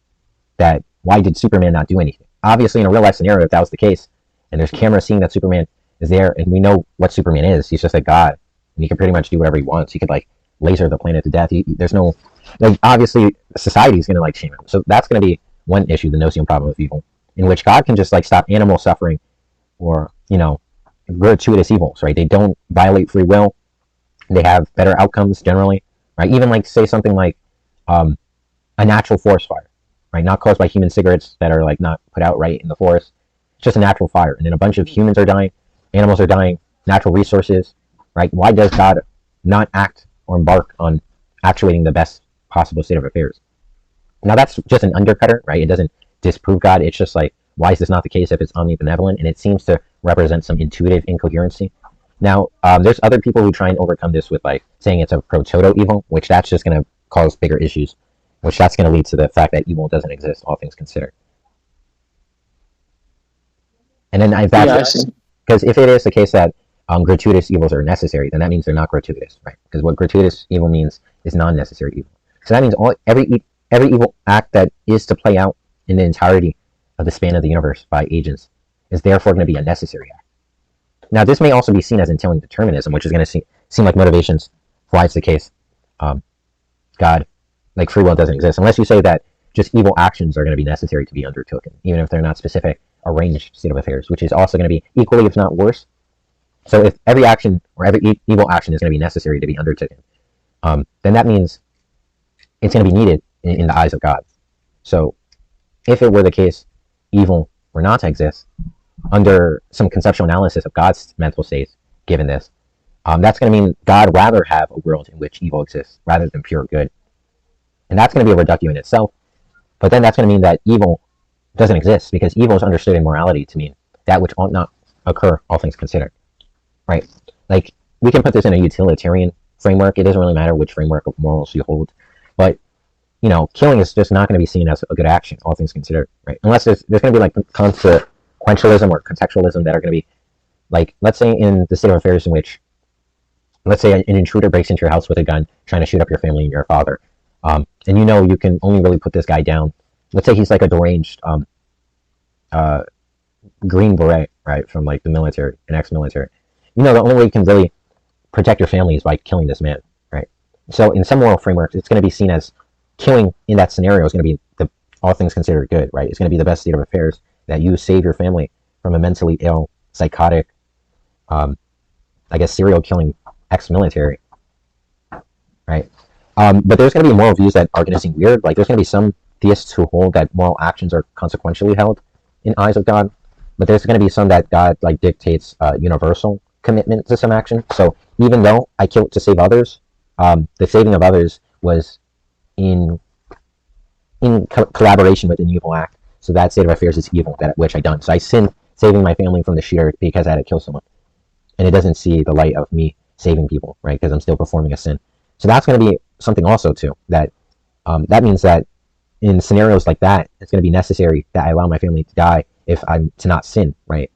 that why did Superman not do anything? Obviously, in a real life scenario, if that was the case, and there's cameras seeing that Superman is there, and we know what Superman is, he's just a god, and he can pretty much do whatever he wants. He could like laser the planet to death. There's no, like, obviously society is going to like shame him. So that's going to be one issue, the notion problem of evil, in which God can just like stop animal suffering or gratuitous evils, right? They don't violate free will. They have better outcomes generally, right? Even like say something like a natural forest fire, right? Not caused by human cigarettes that are like not put out right in the forest. It's just a natural fire, and then a bunch of humans are dying, animals are dying, natural resources, right? Why does God not act or embark on actuating the best possible state of affairs. Now that's just an undercutter, right? It doesn't disprove God. It's just like, why is this not the case if it's omnibenevolent? And it seems to represent some intuitive incoherency. Now, there's other people who try and overcome this with like saying it's a pro-toto evil, which that's just going to cause bigger issues, which that's going to lead to the fact that evil doesn't exist, all things considered. And then if that's because if it is the case that gratuitous evils are necessary, then that means they're not gratuitous, right? Because what gratuitous evil means is non-necessary evil. So that means every evil act that is to play out in the entirety of the span of the universe by agents is therefore going to be a necessary act. Now, this may also be seen as entailing determinism, which is going to seem like motivations for why it's the case. God, like free will doesn't exist, unless you say that just evil actions are going to be necessary to be undertaken, even if they're not specific, arranged state of affairs, which is also going to be equally, if not worse. So if every action or every evil action is going to be necessary to be undertaken, then that means it's going to be needed in the eyes of God. So if it were the case, evil were not to exist, under some conceptual analysis of God's mental states, given this, that's going to mean God rather have a world in which evil exists rather than pure good. And that's going to be a reductio in itself. But then that's going to mean that evil doesn't exist, because evil is understood in morality to mean that which ought not occur, all things considered. Right? Like, we can put this in a utilitarian framework. It doesn't really matter which framework of morals you hold. But, you know, killing is just not going to be seen as a good action, all things considered. Right? Unless there's going to be like consequentialism or contextualism that are going to be, like, let's say in the state of affairs in which, let's say an intruder breaks into your house with a gun, trying to shoot up your family and your father. And you know you can only really put this guy down. Let's say he's like a deranged Green Beret, right, from like the military, an ex-military. You know the only way you can really protect your family is by killing this man, right? So in some moral frameworks, it's going to be seen as killing in that scenario is going to be all things considered good, right? It's going to be the best state of affairs that you save your family from a mentally ill, psychotic, I guess serial killing ex-military, right? But there's going to be moral views that are going to seem weird. Like, there's going to be some theists who hold that moral actions are consequentially held in eyes of God, but there's going to be some that God like dictates universal commitment to some action. So even though I killed to save others, the saving of others was in collaboration with an evil act. So that state of affairs is evil, that which I done. So I sinned saving my family from the shooter because I had to kill someone, and it doesn't see the light of me saving people, right? Because I'm still performing a sin. So that's going to be something also too, that that means that in scenarios like that, it's going to be necessary that I allow my family to die if I'm to not sin, right?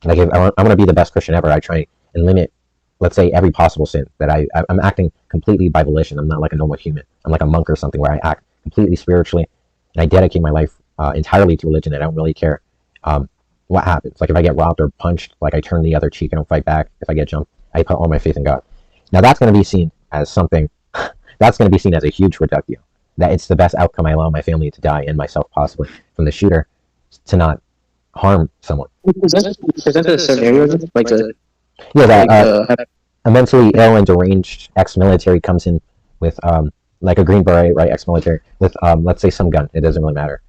Like, if I want to be the best Christian ever, I try and limit, let's say, every possible sin, that I'm acting completely by volition. I'm not like a normal human. I'm like a monk or something, where I act completely spiritually, and I dedicate my life entirely to religion. I don't really care what happens. Like, if I get robbed or punched, like, I turn the other cheek. I don't fight back. If I get jumped, I put all my faith in God. Now that's going to be seen as something, that's going to be seen as a huge reductio, that it's the best outcome. I allow my family to die, and myself possibly, from the shooter, to not harm someone. Present a scenario like the a mentally ill and deranged ex-military comes in with like a Green Beret, right, ex-military, with let's say some gun. It doesn't really matter,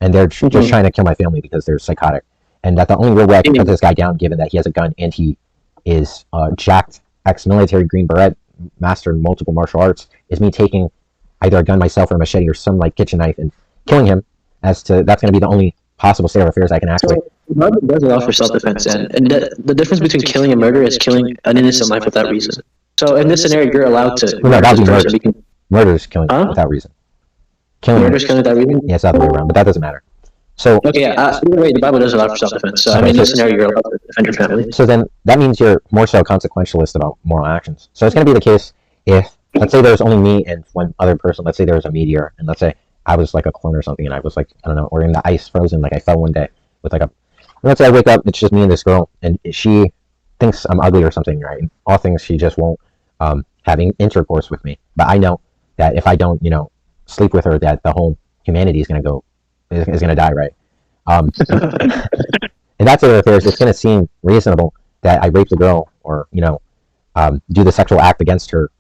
and they're just trying to kill my family because they're psychotic, and that the only real way I can put this guy down, given that he has a gun and he is jacked ex-military Green Beret, master in multiple martial arts, is me taking either a gun myself or a machete or some like kitchen knife and killing him. That's going to be the only possible state of affairs I can actually. So, murder does allow for self-defense, and the difference between killing and murder is killing an innocent life without reason. So in this scenario, you're allowed to. No, that would be murder. Murder is killing without reason. Murder is killing without reason. Yeah, it's the other way around, but that doesn't matter. So okay, either way, the Bible does allow for self-defense. So I mean, in this scenario, you're allowed to defend your family. So then that means you're more so consequentialist about moral actions. So it's going to be the case if, let's say, there's only me and one other person. Let's say there was a meteor, and let's say I was like a clone or something, and I was like, I don't know, or in the ice frozen, like I fell one day with like a. Let's say I wake up, it's just me and this girl, and she thinks I'm ugly or something, right? And all things, she just won't having intercourse with me. But I know that if I don't, sleep with her, that the whole humanity is going to die, right? And that's the affairs. It's going to seem reasonable that I rape the girl, or do the sexual act against her.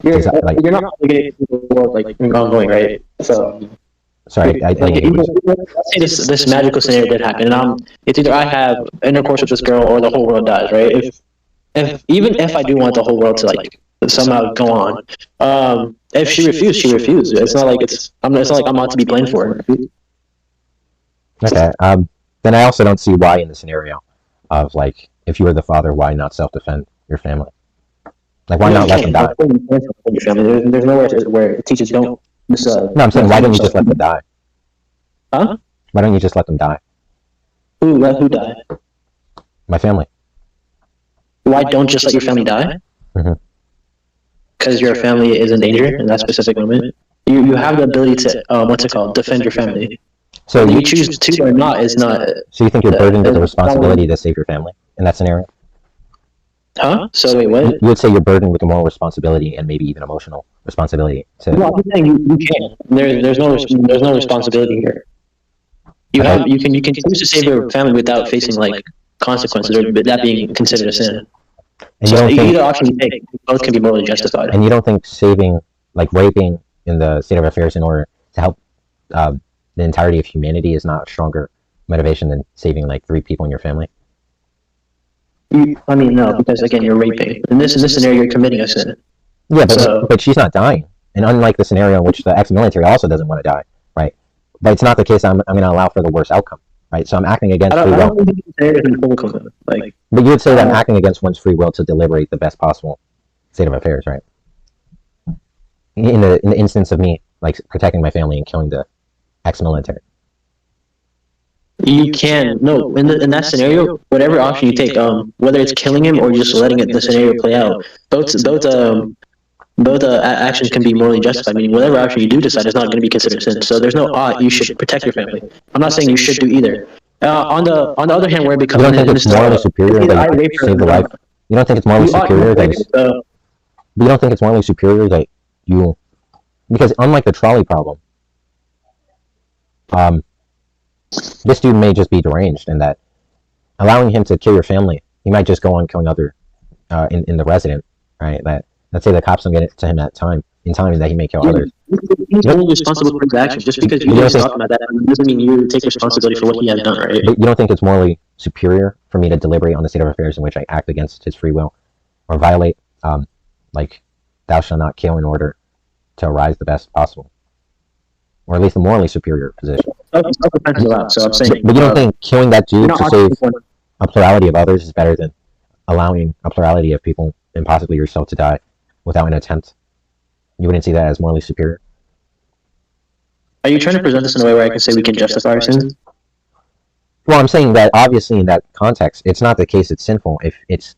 You're not obligated to the world like ongoing, right? So sorry, I let's say this magical scenario did happen, and it's either I have intercourse with this girl or the whole world dies, right? If even if I do want the whole world to like somehow go on. If she refused, she refused. It's not like it's not like I'm not to be blamed for it. Okay. Then I also don't see why in the scenario of like if you were the father, why not self-defend your family? Like why not let them die? Your family. There's nowhere where it teaches don't. No, I'm saying why don't you just let them die? Huh? Why don't you just let them die? Who died? My family. Why don't just let your family die? Because your family is in danger in that specific moment. You have the ability to defend your family. So you choose to or not is not. So you think you're burdened with the responsibility to save your family in that scenario? Huh? So wait, what? You would say you're burdened with the moral responsibility and maybe even emotional responsibility to. No, I'm saying you can't. There's no responsibility here. You can choose to save your family without facing like consequences or that being considered a sin. And so you don't think, either option you take, both can be morally justified. And you don't think saving, like raping in the state of affairs in order to help the entirety of humanity is not a stronger motivation than saving like 3 people in your family? I mean, no, because again, you're raping. In this scenario, you're committing a sin. Yeah, but she's not dying. And unlike the scenario in which the ex-military also doesn't want to die, right? But it's not the case I'm going to allow for the worst outcome, right? So I'm acting against free will. But you would say that I'm acting against one's free will to deliberate the best possible state of affairs, right? In the instance of me like protecting my family and killing the ex-military. You can in that scenario, whatever option you take, whether it's killing him or just letting the scenario play out, both actions can be morally justified. Meaning, whatever option you do decide is not going to be considered sin. So there's no you should protect your family. I'm not saying you should do either. On the other hand, where it becomes you don't think it's morally superior that you save the life. You don't think it's morally superior that you don't think it's morally superior that you, because unlike the trolley problem, this dude may just be deranged, and that allowing him to kill your family, he might just go on killing other in the resident, right? That let's say the cops don't get it to him at time that he may kill others. He's only responsible for his actions. Just because you just talk about that doesn't mean you take responsibility for what he has done, right? But you don't think it's morally superior for me to deliberate on the state of affairs in which I act against his free will or violate, like, thou shalt not kill in order to arise the best possible, or at least a morally superior position. So I'm saying, but you don't think killing that dude to save a plurality of others is better than allowing a plurality of people and possibly yourself to die without an attempt? You wouldn't see that as morally superior? Are you trying to present this in a way where I can say we can justify our sins? Well, I'm saying that obviously in that context, it's not the case it's sinful if it's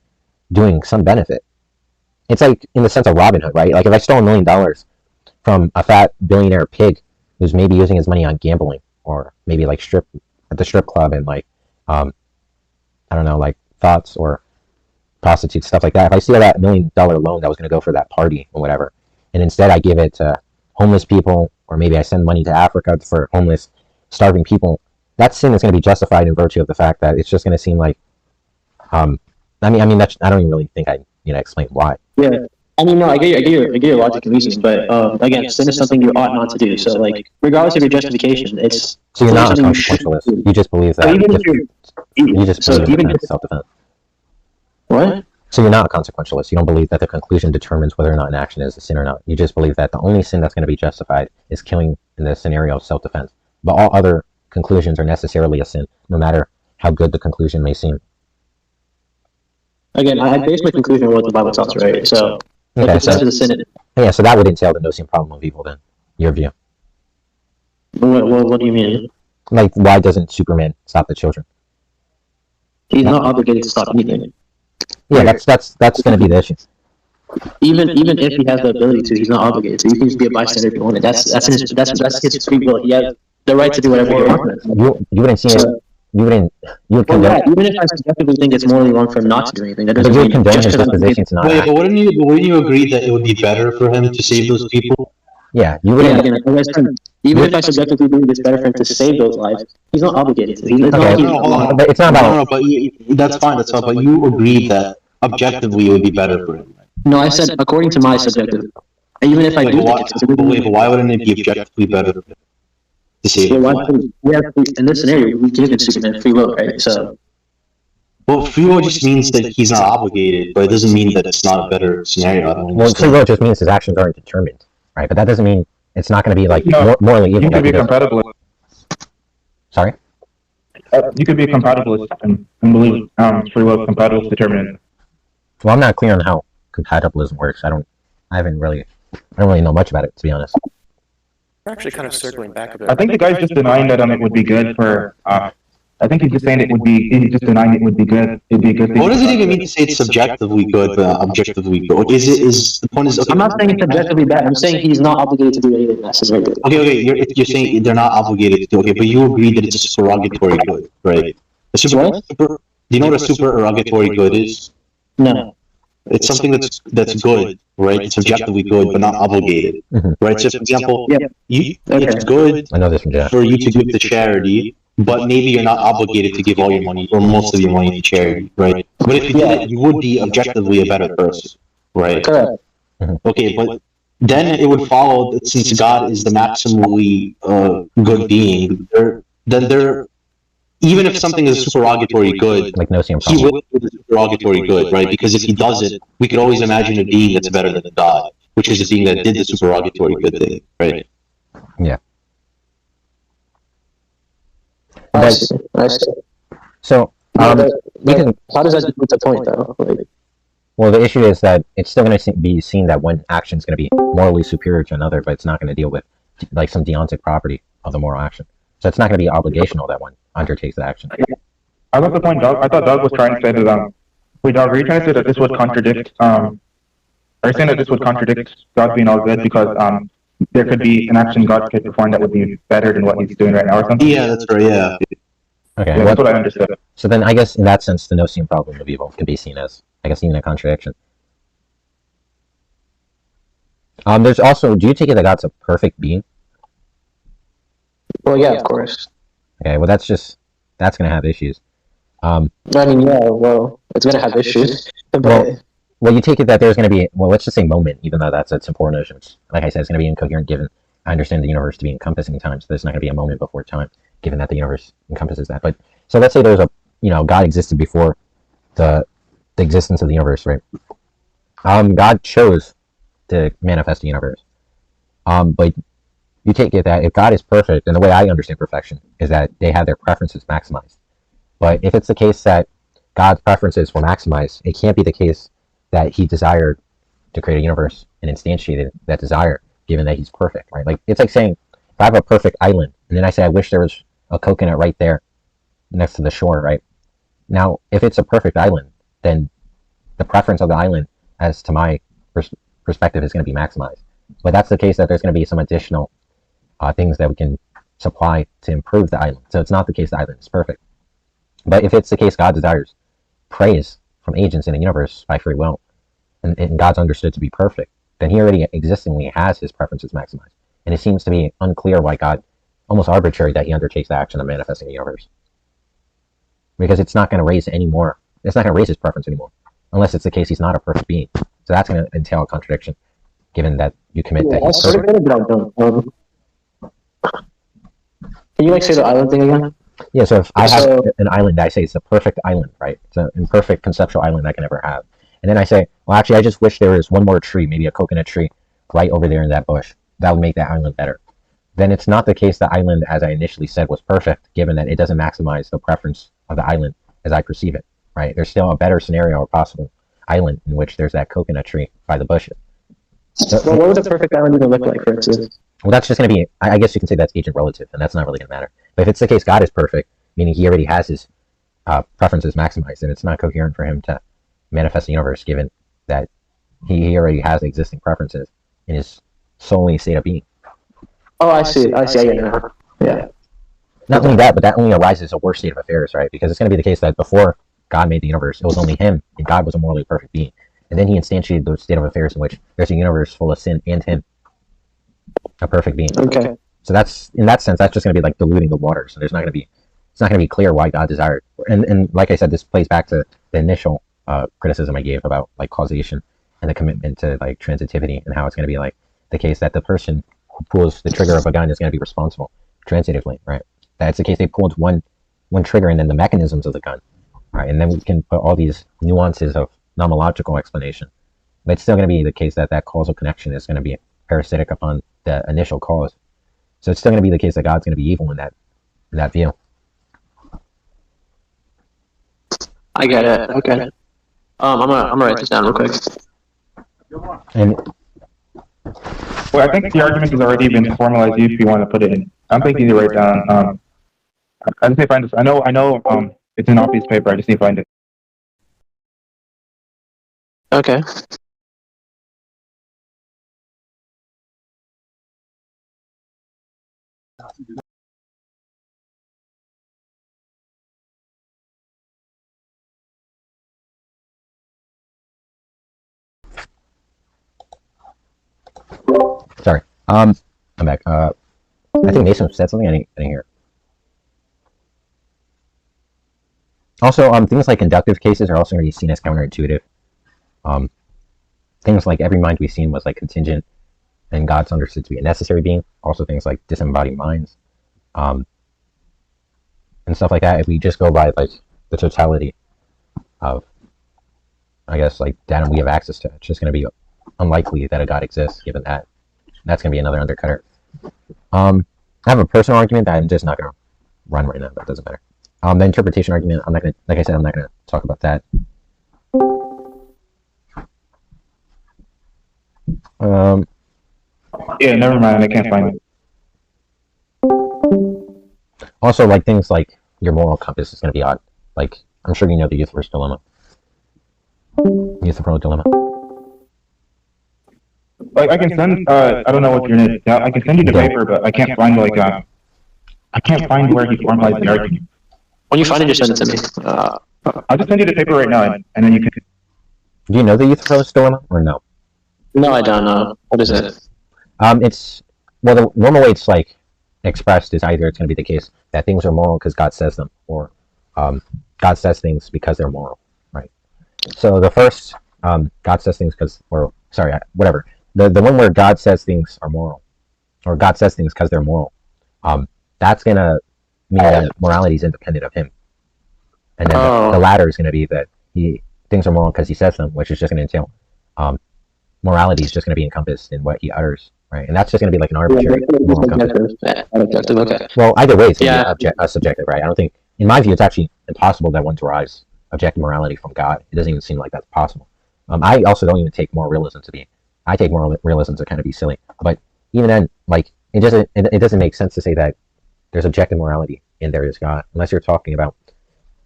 doing some benefit. It's like in the sense of Robin Hood, right? Like if I stole $1 million from a fat billionaire pig who's maybe using his money on gambling or maybe like at the strip club and like, I don't know, like thoughts or prostitutes, stuff like that. If I steal that $1 million loan that was going to go for that party or whatever, and instead I give it to homeless people, or maybe I send money to Africa for homeless, starving people, that sin is going to be justified in virtue of the fact that it's just going to seem like, I mean, that's, I don't even really think I explain why. Yeah, I mean, no, I get your logic and reasoning, but again, sin is something you ought not to do. So, like, regardless of your justification, it's so you're not a consequentialist. You just believe that you just believe in self-defense. What? So you're not a consequentialist. You don't believe that the conclusion determines whether or not an action is a sin or not. You just believe that the only sin that's going to be justified is killing in the scenario of self-defense. But all other conclusions are necessarily a sin, no matter how good the conclusion may seem. Again, I base my conclusion on what the Bible tells, right? So, okay, so that would entail the no-sin problem of evil, then, your view. What do you mean? Like, why doesn't Superman stop the children? He's not obligated to stop anything. Yeah, that's going to be the issue. Even if he has the ability to, he's not obligated to. He can just be a bystander if he wanted. That's his free will. He has the right to do whatever he wants. You wouldn't see it. You would even if I subjectively think it's morally wrong for him not to do anything, that doesn't mean condone his disposition to not act. But wouldn't you agree that it would be better for him to save those people? Yeah, you wouldn't. Yeah, even if I subjectively believe it's better for him to save those lives, he's not obligated to. But it's not about. But that's fine. That's fine. But you agreed that objectively it would be better for him. No, I said according to my subjective. Even if I do think it's. But why wouldn't it be objectively better to save him? In this scenario, we give Superman free will, right? So Well, free will just means that he's not obligated, but it doesn't mean that it's not a better scenario. I don't Well, free understand. will just means his actions aren't determined, right? But that doesn't mean it's not going to be like No, morally evil. You could be a compatibilist. Sorry? You could be a compatibilist and believe free will is compatibilist determinant. Well, I'm not clear on how compatibilism works. I don't really know much about it, to be honest. We're actually kind of circling back a bit. I think the guy's just denying that it would be good for. I think he's just saying it would be. He's just denying it would be good. It'd be a good thing. What does it even mean to say it's subjectively good, but objectively good? Is the point is? Okay, I'm not saying it's objectively bad. I'm saying he's not obligated to do anything necessarily. Okay. You're saying they're not obligated to do. Okay, but you agree that it's a supererogatory good, right? Do you know what a supererogatory good is? No. It's something that's good, right? It's objectively good, but not obligated, right? So, for example, it's good I know this from Jack. for you to give to charity, but maybe you're not obligated to give all your money or most of your money to charity, right? But if you did it, you would be objectively a better person, right? Correct. Okay, but then it would follow that since God is the maximally good being, even if something is a supererogatory good, Like no same he problem. will do the supererogatory good, right? Because if he does it, we could always imagine a being that's better than God, which is a being that did the supererogatory good thing, right? Yeah. I see. So, How you can. does that get to the point, though? Well, the issue is that it's still going to be seen that one action is going to be morally superior to another, but it's not going to deal with like some deontic property of the moral action. So it's not going to be obligational that one undertakes the action. I got the point, Doug. I thought Doug was trying to say that. Wait, Doug, are you trying to say that this would contradict? Are you saying that this would contradict God being all good because there could be an action God could perform that would be better than what he's doing right now or something? Yeah, that's right. Yeah. Okay. Yeah, that's what I understood. So then, I guess in that sense, the no-seen problem of evil can be seen as, I guess, even a contradiction. There's also, do you take it that God's a perfect being? Well, yeah, of course. Okay, well that's going to have issues. I mean, yeah, well, it's going to have issues. But Well, you take it that there's going to be, well, let's just say moment, even though that's important notion, which, like I said, it's going to be incoherent given I understand the universe to be encompassing time, so there's not going to be a moment before time, given that the universe encompasses that. But, so let's say there's a, God existed before the existence of the universe, right? God chose to manifest the universe. But you take it that if God is perfect, and the way I understand perfection is that they have their preferences maximized. But if it's the case that God's preferences were maximized, it can't be the case that he desired to create a universe and instantiated that desire, given that he's perfect, right? Like, it's like saying, if I have a perfect island, and then I say I wish there was a coconut right there next to the shore, right? Now, if it's a perfect island, then the preference of the island as to my perspective is going to be maximized. But that's the case that there's going to be some additional things that we can supply to improve the island. So it's not the case the island is perfect. But if it's the case God desires praise from agents in the universe by free will, and God's understood to be perfect, then he already existingly has his preferences maximized. And it seems to be unclear why God, almost arbitrary that he undertakes the action of manifesting the universe. Because it's not going to raise it's not going to raise his preference anymore, unless it's the case he's not a perfect being. So that's going to entail a contradiction, given that you commit that he's perfect. Can you say the island thing again? Yeah, so if I have an island, I say it's a perfect island, right? It's an imperfect conceptual island I can ever have. And then I say, well, actually, I just wish there was one more tree, maybe a coconut tree, right over there in that bush. That would make that island better. Then it's not the case the island, as I initially said, was perfect, given that it doesn't maximize the preference of the island as I perceive it, right? There's still a better scenario or possible island in which there's that coconut tree by the bushes. So, well, what would the perfect island even look like, for instance? Well, that's just going to be, I guess you can say that's agent relative, and that's not really going to matter. But if it's the case God is perfect, meaning he already has his preferences maximized, then it's not coherent for him to manifest the universe, given that he already has existing preferences in his solely state of being. Oh, I see. Yeah. Not only that, but that only arises a worse state of affairs, right? Because it's going to be the case that before God made the universe, it was only him, and God was a morally perfect being. And then he instantiated the state of affairs in which there's a universe full of sin and him, a perfect being. Okay. So that's, in that sense, that's just going to be like diluting the waters. And it's not going to be clear why God desired. And like I said, this plays back to the initial criticism I gave about like causation and the commitment to like transitivity, and how it's going to be like the case that the person who pulls the trigger of a gun is going to be responsible transitively, right? That's the case they pulled one trigger, and then the mechanisms of the gun right? And then we can put all these nuances of nomological explanation. But it's still going to be the case that that causal connection is going to be parasitic upon the initial cause. So it's still going to be the case that God's going to be evil in that view. I get it. Okay. I'm gonna write this down real quick. And Well, I think the argument has already been formalized if you want to put it in. I'm thinking to write down, I just need to find this. I know, it's an off piece of paper. I just need to find it. Okay. sorry, I'm back. I think Mason said something. I didn't hear. Also, things like inductive cases are also going to be seen as counterintuitive. Things like every mind we've seen was like contingent, and God's understood to be a necessary being. Also, things like disembodied minds, and stuff like that. If we just go by like the totality of, I guess, like data we have access to, it's just going to be unlikely that a God exists. Given that, that's going to be another undercutter. I have a personal argument that I'm just not going to run right now. That doesn't matter. The interpretation argument, I'm not going to, like I said, I'm not going to talk about that. Yeah, never mind. I can't find it. Also, like things like your moral compass is going to be odd. Like, I'm sure you know the Euthyphro's dilemma. Euthyphro's dilemma. Like, I can send, I don't know what your name is. I can send you the paper, but I can't find, like, I can't find where he formalized the argument. When you find it, just send it to me. I'll just send you the paper right now, and then you can. Do you know the Euthyphro's dilemma or no? No, I don't know. What is it? It's, well, the normal way it's like expressed is either it's going to be the case that things are moral because God says them, or God says things because they're moral, right? So the first, God says things because, or sorry, whatever. The one where God says things are moral, or God says things because they're moral, that's going to mean that morality is independent of him. And then the latter is going to be that things are moral because he says them, which is just going to entail morality is just going to be encompassed in what he utters, right? And that's just going to be like an arbitrary moral compass. Objective, okay. Well, either way, it's going to be subjective, right? I don't think, in my view, it's actually impossible that one derives objective morality from God. It doesn't even seem like that's possible. I also don't even take moral realism to be. I take moral realism to kind of be silly, but even then, like it doesn't make sense to say that there's objective morality and there is God, unless you're talking about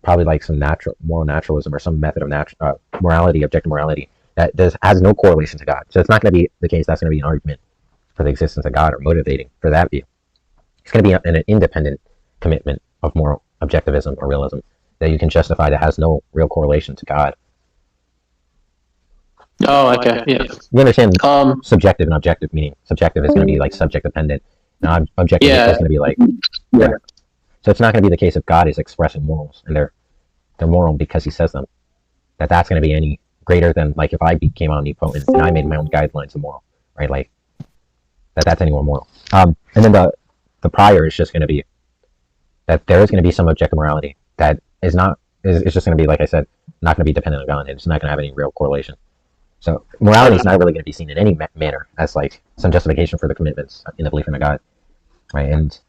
probably like some moral naturalism or some method of morality, objective morality that has no correlation to God. So it's not going to be the case. That's going to be an argument for the existence of God or motivating for that view. It's going to be an independent commitment of moral objectivism or realism that you can justify that has no real correlation to God. Oh, okay, yeah. You understand subjective and objective, meaning subjective is going to be like subject dependent, and objective is going to be like, yeah. So it's not going to be the case if God is expressing morals and they're moral because he says them, that's going to be any greater than like if I became omnipotent and I made my own guidelines of moral, right? Like that's any more moral. And then the prior is just going to be that there is going to be some objective morality that is just going to be, like I said, not going to be dependent on God, and it's not going to have any real correlation. So morality is not really going to be seen in any manner as like some justification for the commitments in the belief in a God, right? And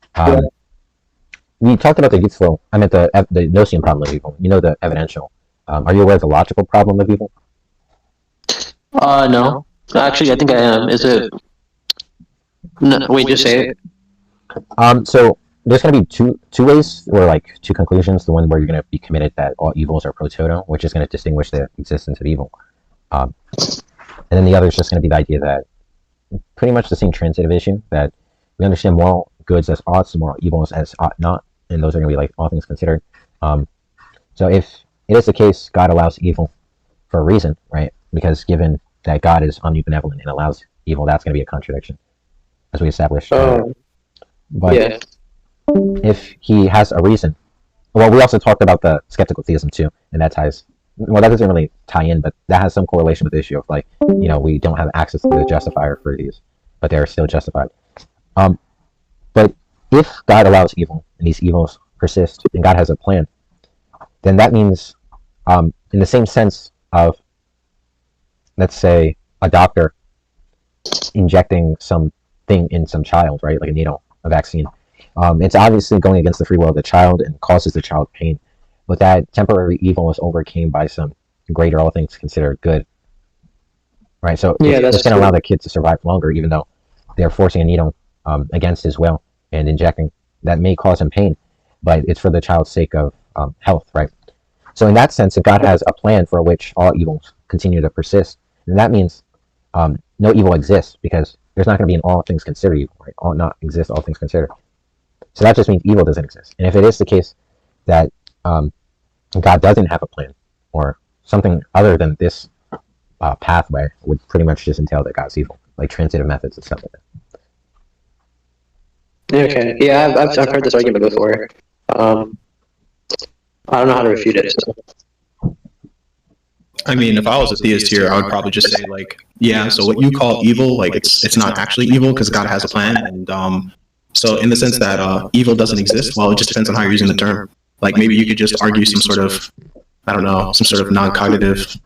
we talked about the useful. I meant the Nocian problem of evil. You know, the evidential. Are you aware of the logical problem of evil? No. Actually, I think I am. Is it? No, wait, just say it. So there's going to be two ways, or like two conclusions. The one where you're going to be committed that all evils are pro toto, which is going to distinguish the existence of evil. And then the other is just going to be the idea that pretty much the same transitive issue, that we understand moral goods as oughts and moral evils as ought not, and those are going to be like all things considered. So if it is the case God allows evil for a reason, right? Because given that God is omnibenevolent and allows evil, that's going to be a contradiction, as we established. But yeah. If he has a reason, well, we also talked about the skeptical theism too, and that ties. Well, that doesn't really tie in, but that has some correlation with the issue of like, we don't have access to the justifier for these, but they're still justified. But if God allows evil and these evils persist, and God has a plan, then that means in the same sense of, let's say, a doctor injecting something in some child, right, like a needle, a vaccine. It's obviously going against the free will of the child and causes the child pain, but that temporary evil is overcame by some greater, all things considered, good, right? So it's going to allow the kid to survive longer, even though they're forcing a needle against his will and injecting that may cause him pain, but it's for the child's sake of health, right? So in that sense, if God has a plan for which all evils continue to persist, then that means no evil exists, because there's not going to be an all things considered evil, right? All not exist, all things considered. So that just means evil doesn't exist. And if it is the case that God doesn't have a plan, or something other than this pathway, would pretty much just entail that God's evil, like transitive methods and stuff like that. Okay. Yeah, I've heard this argument before. I don't know how to refute it. So. I mean, if I was a theist here, I would probably just say, like, yeah, so what you call evil, like, it's not actually evil because God has a plan. And so in the sense that evil doesn't exist, well, it just depends on how you're using the term. Like, maybe you could just argue some sort of, I don't know, some sort of non-cognitive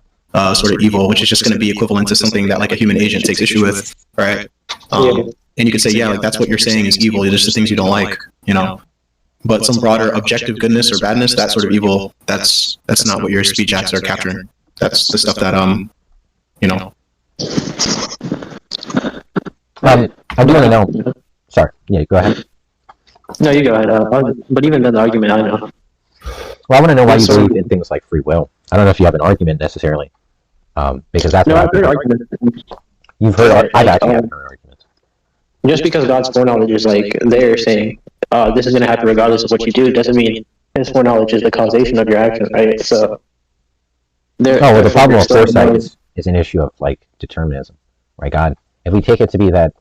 sort of evil, which is just going to be equivalent to something that, like, a human agent takes issue with, right? And you could say, yeah, like, that's what you're saying is evil. It's just the things you don't like, you know? But some broader objective goodness or badness, that sort of evil, that's not what your speech acts are capturing. That's the stuff that, you know. I do want to know. Sorry, yeah, go ahead. No, you go ahead. But even then, the argument, I know. Well, I want to know why you believe in things like free will. I don't know if you have an argument necessarily, because that's what I've heard. You've heard. I've actually haven't heard arguments. Just because God's foreknowledge is like they're saying, this is going to happen regardless of what you do, doesn't mean His foreknowledge is the causation of your action, right? So. Well, the problem with foresight is an issue of, like, determinism, right? God, if we take it to be that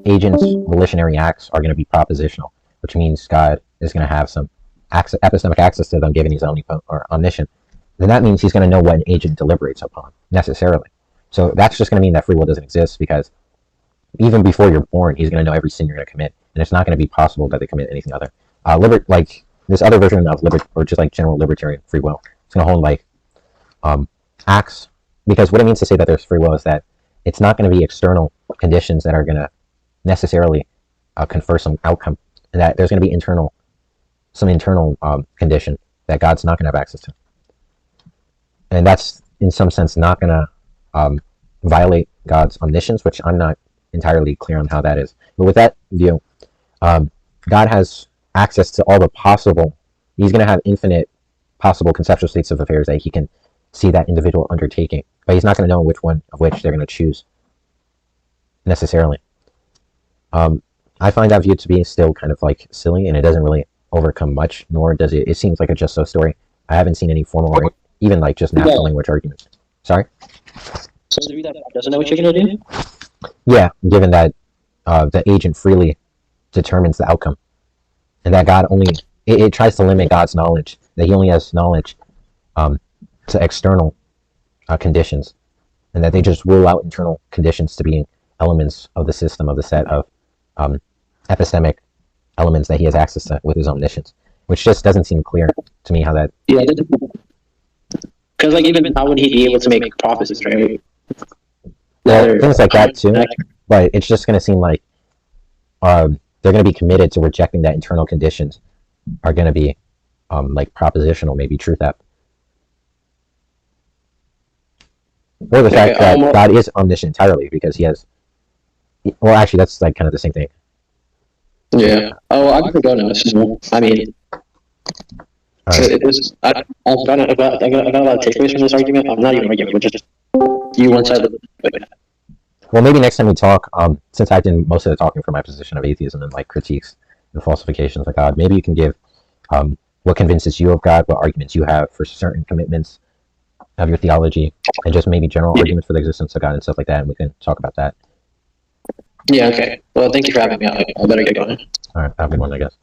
agents' volitionary acts are going to be propositional, which means God is going to have some epistemic access to them, given He's omnipotent or omniscient, then that means He's going to know what an agent deliberates upon, necessarily. So that's just going to mean that free will doesn't exist, because even before you're born, He's going to know every sin you're going to commit, and it's not going to be possible that they commit anything other. Like this other version of or just like general libertarian free will, it's going to hold like acts, because what it means to say that there's free will is that it's not going to be external conditions that are going to necessarily confer some outcome, and that there's going to be some internal condition that God's not going to have access to, and that's in some sense not going to violate God's omniscience, which I'm not entirely clear on how that is. But with that view, God has access to all the possible. He's going to have infinite possible conceptual states of affairs that He can see that individual undertaking, but He's not going to know which one of which they're going to choose necessarily. I find that view to be still kind of like silly, and it doesn't really overcome much, nor does it seems like a just so story. I haven't seen any formal or even like just natural language arguments. Sorry? So the view that God doesn't know what you're going to do? Yeah, given that the agent freely determines the outcome, and that God only it tries to limit God's knowledge, that He only has knowledge to external conditions, and that they just rule out internal conditions to being elements of the system, of the set of epistemic elements that He has access to with His omniscience, which just doesn't seem clear to me how that. Yeah, because like even how would He be able to make prophecies, right? Well, things like that too, but it's just going to seem like they're going to be committed to rejecting that internal conditions are going to be like propositional, maybe truth app. Or the fact that God is omniscient entirely, because He has. Well, actually, that's like kind of the same thing. Yeah. Oh, I can go now. I mean, I got a lot of takeaways from this argument. I'm not even arguing, but just you one side of it. Well, maybe next time we talk, since I did most of the talking from my position of atheism and like critiques and falsifications of God, maybe you can give what convinces you of God, what arguments you have for certain commitments of your theology, and just maybe general arguments for the existence of God and stuff like that, and we can talk about that. Yeah, okay. Well, thank you for having me. I better get going. All right, have a good one, I guess.